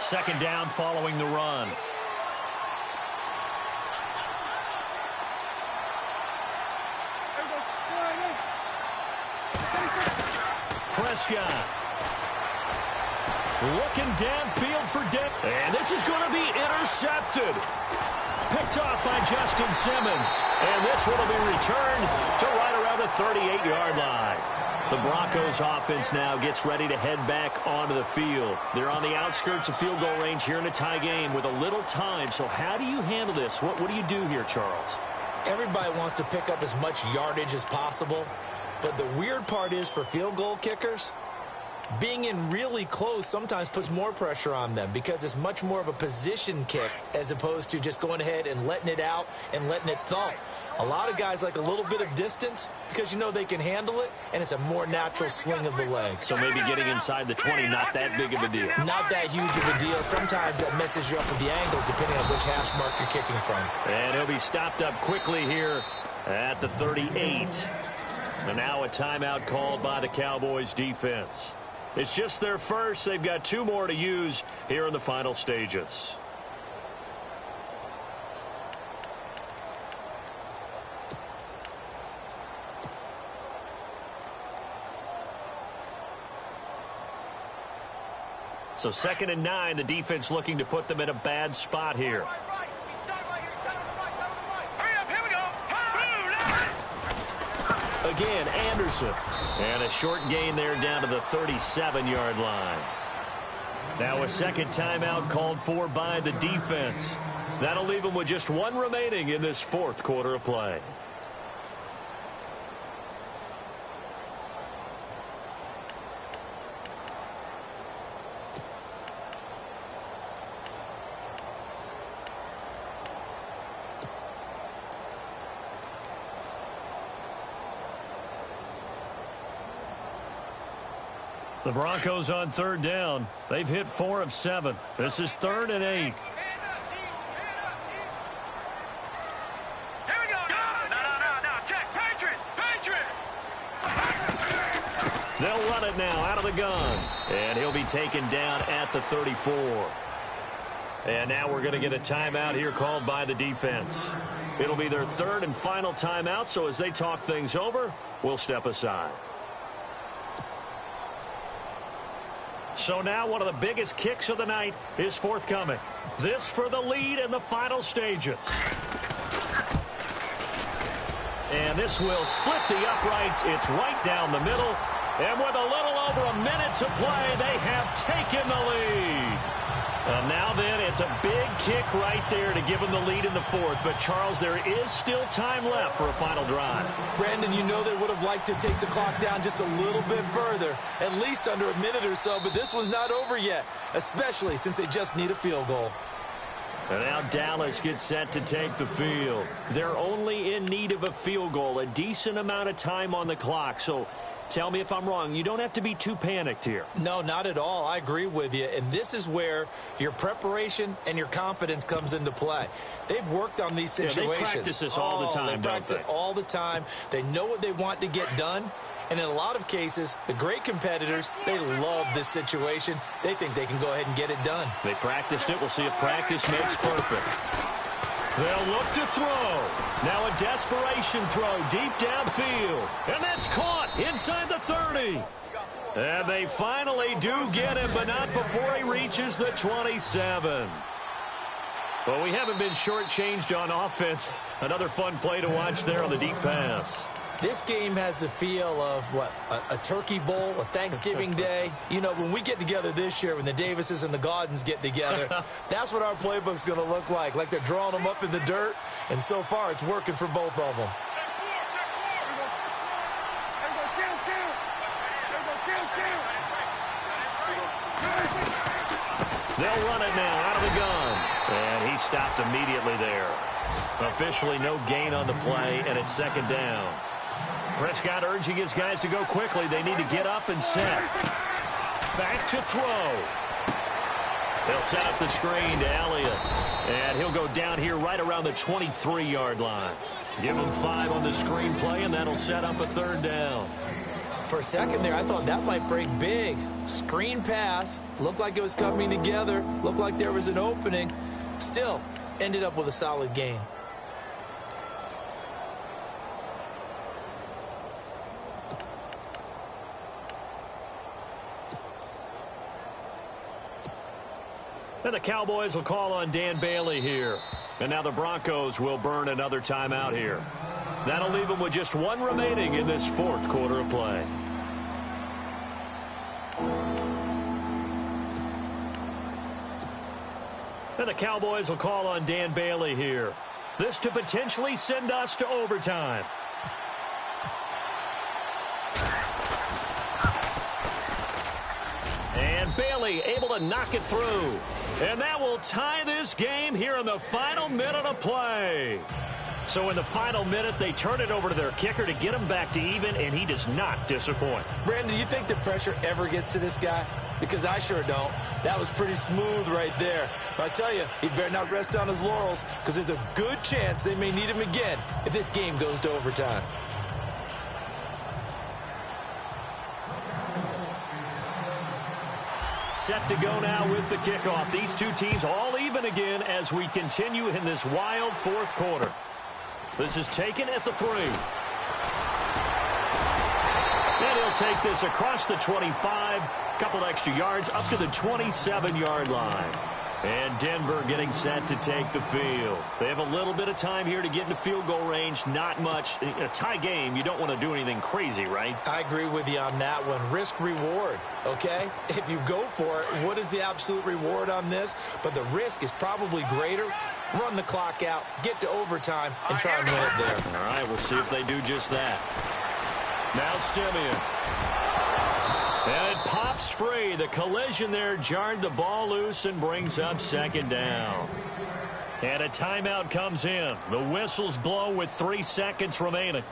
Second down following the run. Prescott. Looking downfield for Dick. And this is going to be intercepted. Picked off by Justin Simmons. And this one will be returned to right around the 38-yard line. The Broncos offense now gets ready to head back onto the field. They're on the outskirts of field goal range here in a tie game with a little time. So how do you handle this? What do you do here, Charles? Everybody wants to pick up as much yardage as possible. But the weird part is for field goal kickers, being in really close sometimes puts more pressure on them because it's much more of a position kick as opposed to just going ahead and letting it out and letting it thump. A lot of guys like a little bit of distance because you know they can handle it, and it's a more natural swing of the leg. So maybe getting inside the 20, not that big of a deal. Not that huge of a deal. Sometimes that messes you up with the angles depending on which hash mark you're kicking from. And he'll be stopped up quickly here at the 38. And now a timeout called by the Cowboys defense. It's just their first. They've got 2 more to use here in the final stages. So 2nd and 9, the defense looking to put them in a bad spot here. Again, Anderson. And a short gain there down to the 37-yard line. Now a second timeout called for by the defense. That'll leave them with just 1 remaining in this 4th quarter of play. The Broncos on 3rd down. They've hit 4 of 7. This is 3rd and 8. Here we go. No. Check. Patriot. They'll run it now out of the gun. And he'll be taken down at the 34. And now we're going to get a timeout here called by the defense. It'll be their 3rd and final timeout, so as they talk things over, we'll step aside. So now one of the biggest kicks of the night is forthcoming. This for the lead in the final stages. And this will split the uprights. It's right down the middle. And with a little over a minute to play, they have taken the lead. And now then, it's a big kick right there to give them the lead in the 4th. But, Charles, there is still time left for a final drive. Brandon, you know they would have liked to take the clock down just a little bit further, at least under a minute or so. But this one's not over yet, especially since they just need a field goal. And now Dallas gets set to take the field. They're only in need of a field goal, a decent amount of time on the clock. So tell me if I'm wrong. You don't have to be too panicked here. No, not at all. I agree with you. And this is where your preparation and your confidence comes into play. They've worked on these situations. They practice this all the time, they practice it all the time. They know what they want to get done. And in a lot of cases, the great competitors, they love this situation. They think they can go ahead and get it done. They practiced it. We'll see if practice makes perfect. They'll look to throw. Now a desperation throw deep downfield. And that's caught inside the 30. And they finally do get him, but not before he reaches the 27. Well, we haven't been shortchanged on offense. Another fun play to watch there on the deep pass. This game has the feel of, what, a turkey bowl, a Thanksgiving day. You know, when we get together this year, when the Davises and the Gaudens get together, that's what our playbook's going to look like they're drawing them up in the dirt. And so far, it's working for both of them. They'll run it now out of the gun. And he stopped immediately there. Officially no gain on the play, and it's 2nd down. Prescott urging his guys to go quickly. They need to get up and set. Back to throw. They'll set up the screen to Elliott. And he'll go down here right around the 23-yard line. Give him 5 on the screen play, and that'll set up a 3rd down. For a second there, I thought that might break big. Screen pass. Looked like it was coming together. Looked like there was an opening. Still, ended up with a solid gain. And the Cowboys will call on Dan Bailey here. And now the Broncos will burn another timeout here. That'll leave them with just 1 remaining in this 4th quarter of play. And the Cowboys will call on Dan Bailey here. This to potentially send us to overtime. And Bailey able to knock it through. And that will tie this game here in the final minute of play. So in the final minute, they turn it over to their kicker to get him back to even, and he does not disappoint. Brandon, do you think the pressure ever gets to this guy? Because I sure don't. That was pretty smooth right there. But I tell you, he better not rest on his laurels, because there's a good chance they may need him again if this game goes to overtime. Set to go now with the kickoff. These two teams all even again as we continue in this wild fourth quarter. This is taken at the 3. And he'll take this across the 25, couple extra yards up to the 27-yard line. And Denver getting set to take the field. They have a little bit of time here to get into field goal range. Not much. In a tie game, you don't want to do anything crazy, right? I agree with you on that one. Risk-reward, okay? If you go for it, what is the absolute reward on this? But the risk is probably greater. Run the clock out, get to overtime, and try and win it there. All right, we'll see if they do just that. Now Simeon. And it pops free. The collision there jarred the ball loose and brings up second down. And a timeout comes in. The whistles blow with 3 seconds remaining.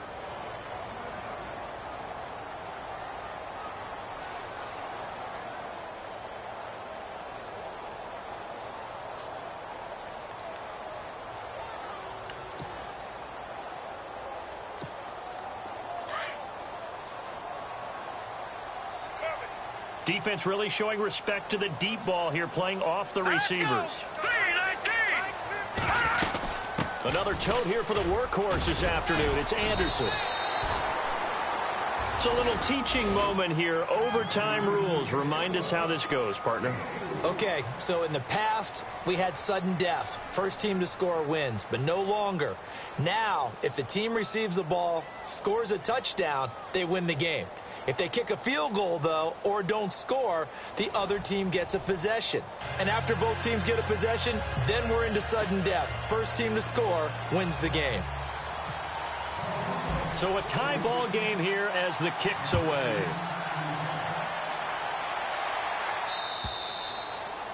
Defense really showing respect to the deep ball here, playing off the receivers. Another tote here for the workhorse this afternoon. It's Anderson. It's a little teaching moment here. Overtime rules. Remind us how this goes, partner. Okay, so in the past, we had sudden death. First team to score wins, but no longer. Now, if the team receives the ball, scores a touchdown, they win the game. If they kick a field goal, though, or don't score, the other team gets a possession. And after both teams get a possession, then we're into sudden death. First team to score wins the game. So a tie ball game here as the kick's away.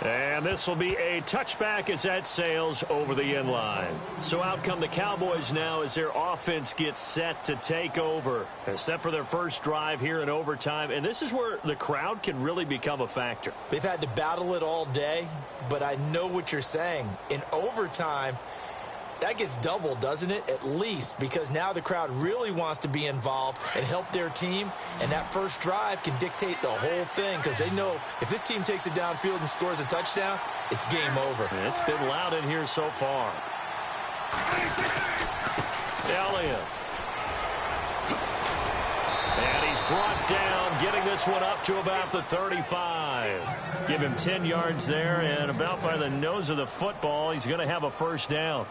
And this will be a touchback as that sails over the end line. So out come the Cowboys now as their offense gets set to take over. They're set for their first drive here in overtime. And this is where the crowd can really become a factor. They've had to battle it all day, but I know what you're saying. In overtime, that gets doubled, doesn't it? At least, because now the crowd really wants to be involved and help their team, and that first drive can dictate the whole thing because they know if this team takes it downfield and scores a touchdown, it's game over. It's been loud in here so far. Elliott. And he's brought down, getting this one up to about the 35. Give him 10 yards there, and about by the nose of the football, he's going to have a first down.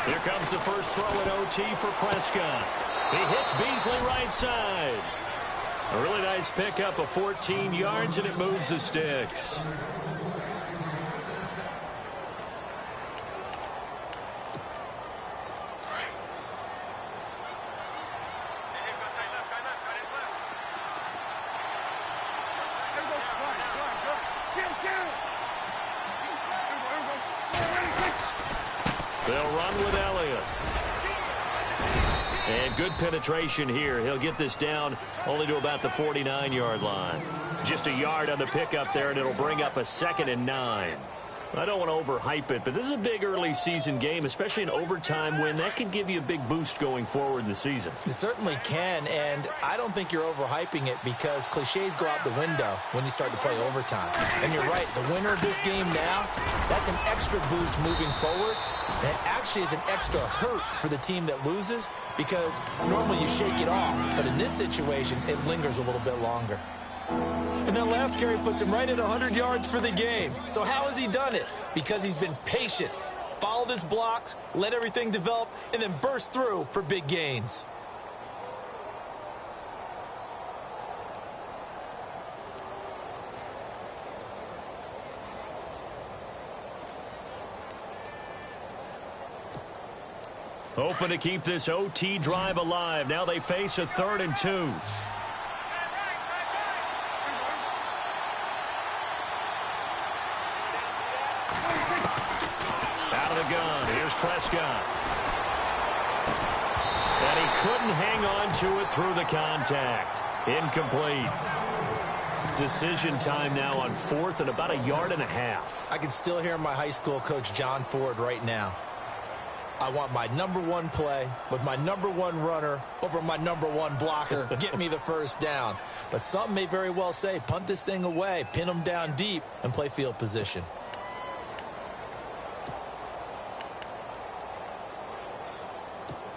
Here comes the first throw in OT for Prescott. He hits Beasley right side. A really nice pickup of 14 yards, and it moves the sticks. They'll run with Elliott. And good penetration here. He'll get this down only to about the 49-yard line. Just a yard on the pickup there, and it'll bring up a 2nd and 9. I don't want to overhype it, but this is a big early season game, especially an overtime win. That can give you a big boost going forward in the season. It certainly can, and I don't think you're overhyping it because cliches go out the window when you start to play overtime. And you're right, the winner of this game now, that's an extra boost moving forward. And it actually is an extra hurt for the team that loses because normally you shake it off, but in this situation, it lingers a little bit longer. And that last carry puts him right at 100 yards for the game. So how has he done it? Because he's been patient, followed his blocks, let everything develop, and then burst through for big gains. Hoping to keep this OT drive alive. Now they face a 3rd and 2. Out of the gun. Here's Prescott. And he couldn't hang on to it through the contact. Incomplete. Decision time now on 4th and about 1.5 yards. I can still hear my high school coach John Ford right now. I want my #1 play with my #1 runner over my #1 blocker. Get me the first down. But some may very well say, punt this thing away, pin them down deep, and play field position.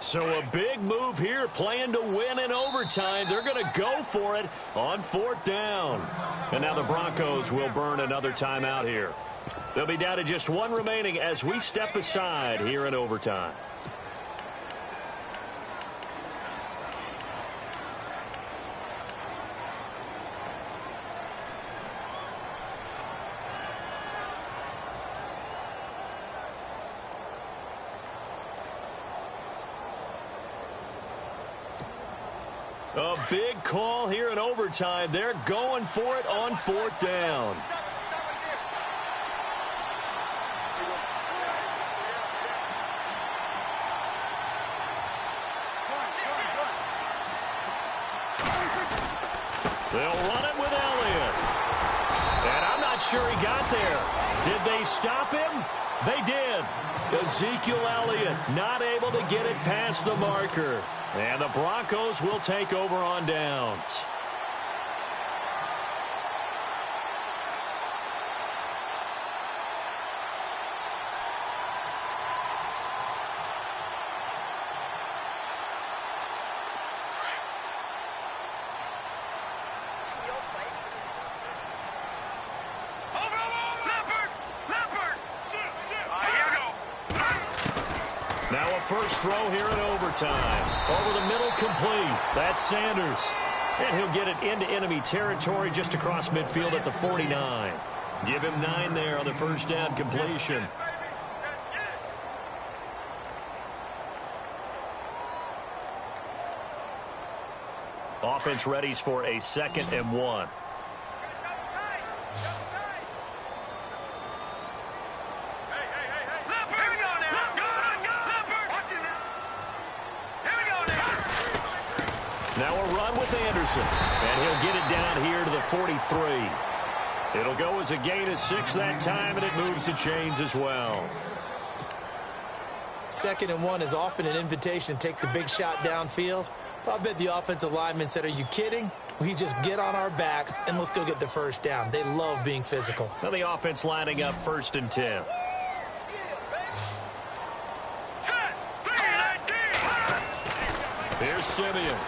So a big move here, playing to win in overtime. They're going to go for it on 4th down. And now the Broncos will burn another timeout here. They'll be down to just 1 remaining as we step aside here in overtime. A big call here in overtime. They're going for it on 4th down. They'll run it with Elliott. And I'm not sure he got there. Did they stop him? They did. Ezekiel Elliott not able to get it past the marker. And the Broncos will take over on downs. Now a first throw here in overtime. Over the middle, complete. That's Sanders. And he'll get it into enemy territory just across midfield at the 49. Give him 9 there on the first down completion. Offense readies for a 2nd and 1. Now a run with Anderson, and he'll get it down here to the 43. It'll go as a gain of 6 that time, and it moves the chains as well. 2nd and 1 is often an invitation to take the big shot downfield. But I bet the offensive lineman said, are you kidding? We just get on our backs, and let's go get the first down. They love being physical. Now the offense lining up 1st and 10. Here's Simeon.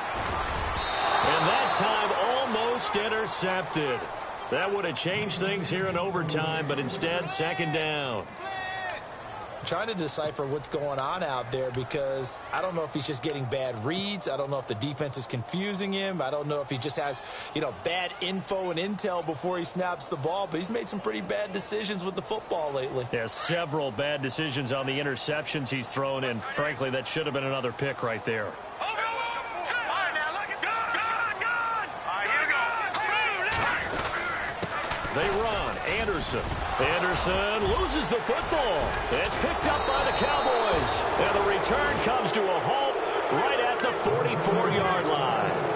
And that time almost intercepted. That would have changed things here in overtime, but instead 2nd down. I'm trying to decipher what's going on out there because I don't know if he's just getting bad reads. I don't know if the defense is confusing him. I don't know if he just has, bad info and intel before he snaps the ball. But he's made some pretty bad decisions with the football lately. Yeah, several bad decisions on the interceptions he's thrown in. Frankly, that should have been another pick right there. They run. Anderson. Anderson loses the football. It's picked up by the Cowboys. And the return comes to a halt right at the 44-yard line.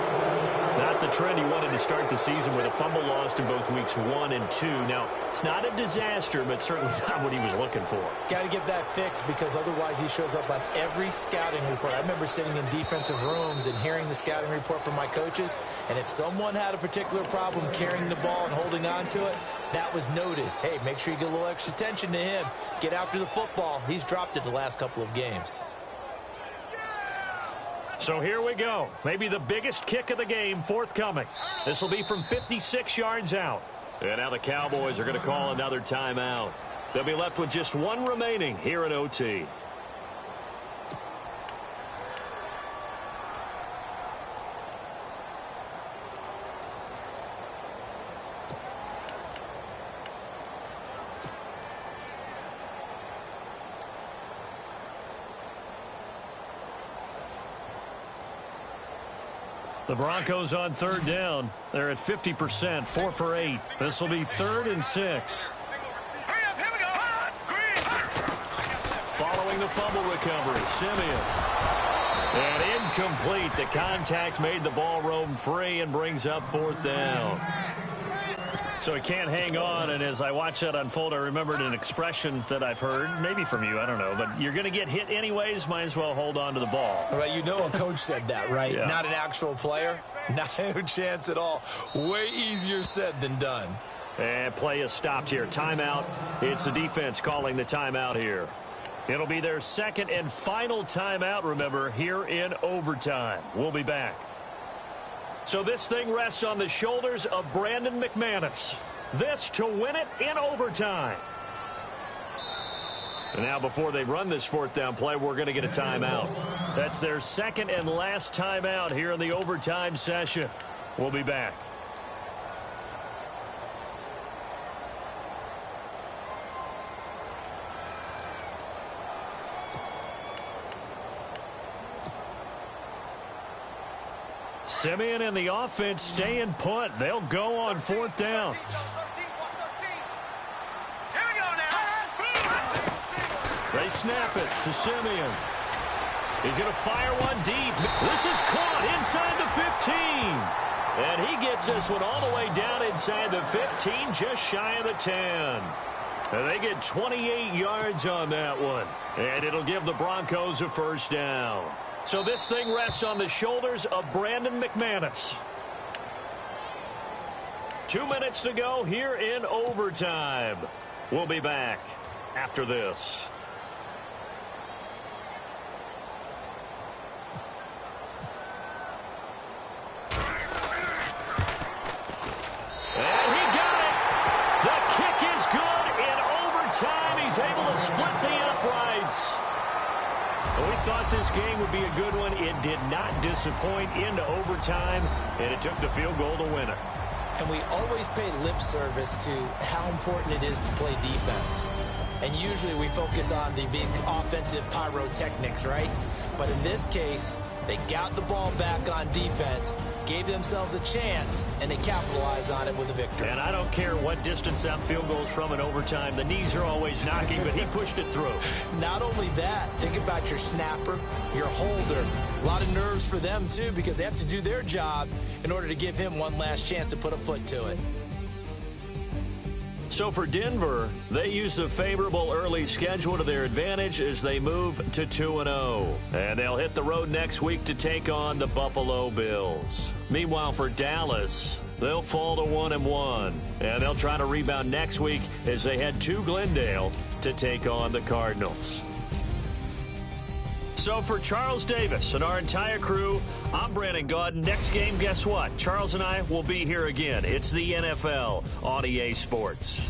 Not the trend he wanted to start the season with a fumble lost in both weeks 1 and 2. Now, it's not a disaster, but certainly not what he was looking for. Got to get that fixed because otherwise he shows up on every scouting report. I remember sitting in defensive rooms and hearing the scouting report from my coaches, and if someone had a particular problem carrying the ball and holding on to it, that was noted. Hey, make sure you get a little extra attention to him. Get after the football. He's dropped it the last couple of games. So here we go. Maybe the biggest kick of the game forthcoming. This will be from 56 yards out. And now the Cowboys are going to call another timeout. They'll be left with just 1 remaining here at OT. The Broncos on third down. They're at 50%, 4 for 8. This will be 3rd and 6. Hurry up, here we go. Green. Following the fumble recovery, Simeon. And incomplete. The contact made the ball roam free and brings up 4th down. So he can't hang on, and as I watch that unfold, I remembered an expression that I've heard, maybe from you, I don't know, but you're going to get hit anyways, might as well hold on to the ball. All right, you know a coach said that, right? Yeah. Not an actual player. No chance at all. Way easier said than done. And play is stopped here. Timeout. It's the defense calling the timeout here. It'll be their 2nd and final timeout, remember, here in overtime. We'll be back. So this thing rests on the shoulders of Brandon McManus. This to win it in overtime. And now before they run this 4th down play, we're going to get a timeout. That's their 2nd and last timeout here in the overtime session. We'll be back. Simeon and the offense staying put. They'll go on 4th down. Here we go now. They snap it to Simeon. He's going to fire one deep. This is caught inside the 15. And he gets this one all the way down inside the 15, just shy of the 10. And they get 28 yards on that one. And it'll give the Broncos a 1st down. So this thing rests on the shoulders of Brandon McManus. 2 minutes to go here in overtime. We'll be back after this. And he got it. The kick is good in overtime. He's able to split the uprights. We thought this game would be a good one. It did not disappoint into overtime, and it took the field goal to win it. And we always pay lip service to how important it is to play defense. And usually we focus on the big offensive pyrotechnics, right? But in this case, they got the ball back on defense, gave themselves a chance, and they capitalized on it with a victory. And I don't care what distance that field goes from in overtime. The knees are always knocking, but he pushed it through. Not only that, think about your snapper, your holder. A lot of nerves for them, too, because they have to do their job in order to give him one last chance to put a foot to it. So for Denver, they use the favorable early schedule to their advantage as they move to 2-0. And they'll hit the road next week to take on the Buffalo Bills. Meanwhile, for Dallas, they'll fall to 1-1. And they'll try to rebound next week as they head to Glendale to take on the Cardinals. So for Charles Davis and our entire crew, I'm Brandon Gaudin. Next game, guess what? Charles and I will be here again. It's the NFL on EA Sports.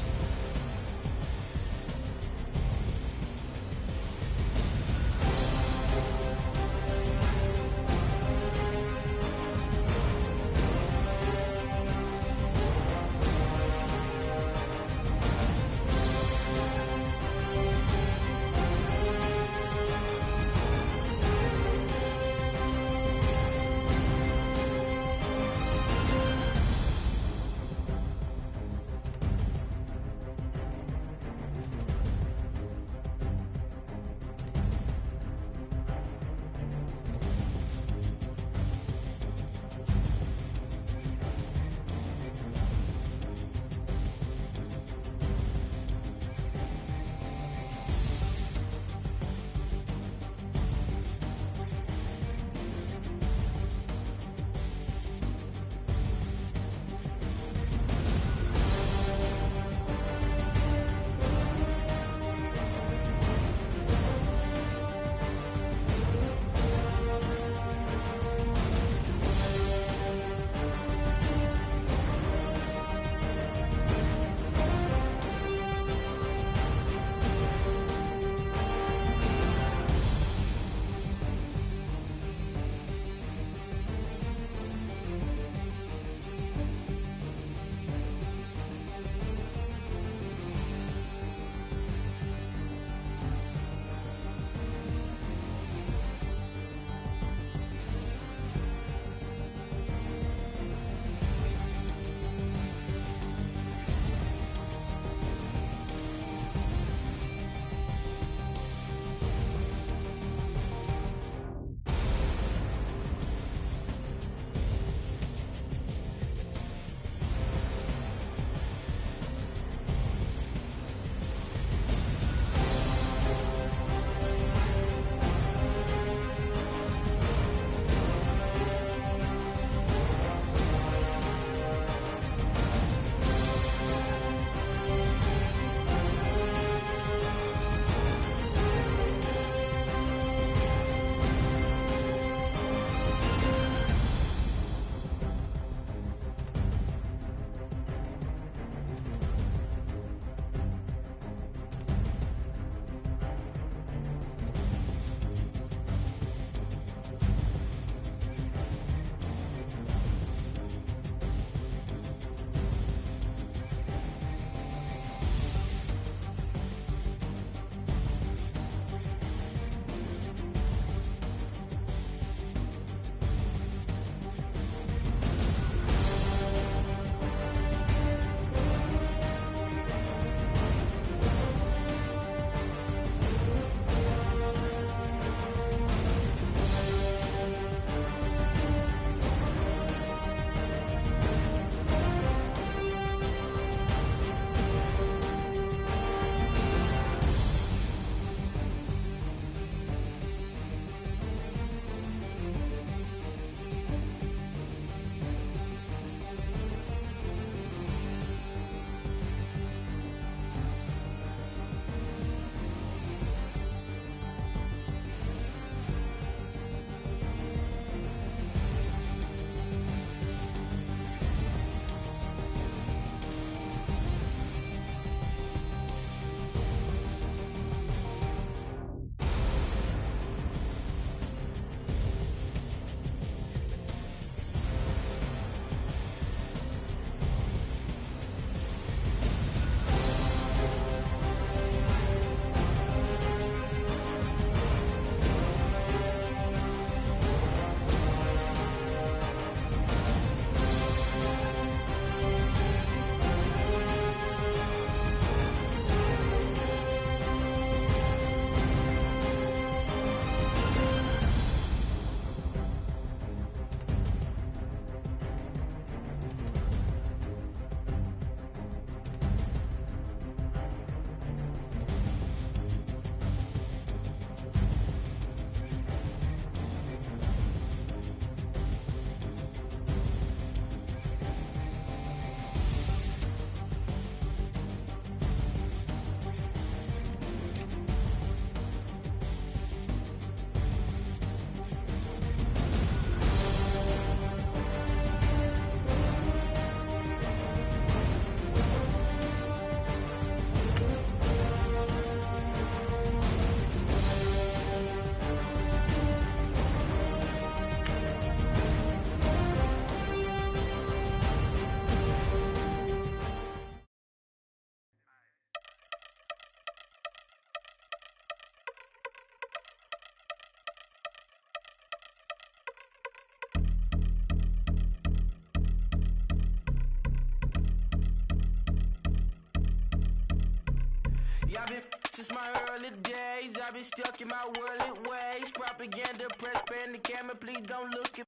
Y'all been since my early days. I've been stuck in my worldly ways. Propaganda, press, pan the camera. Please don't look at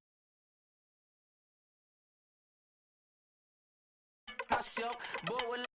myself. But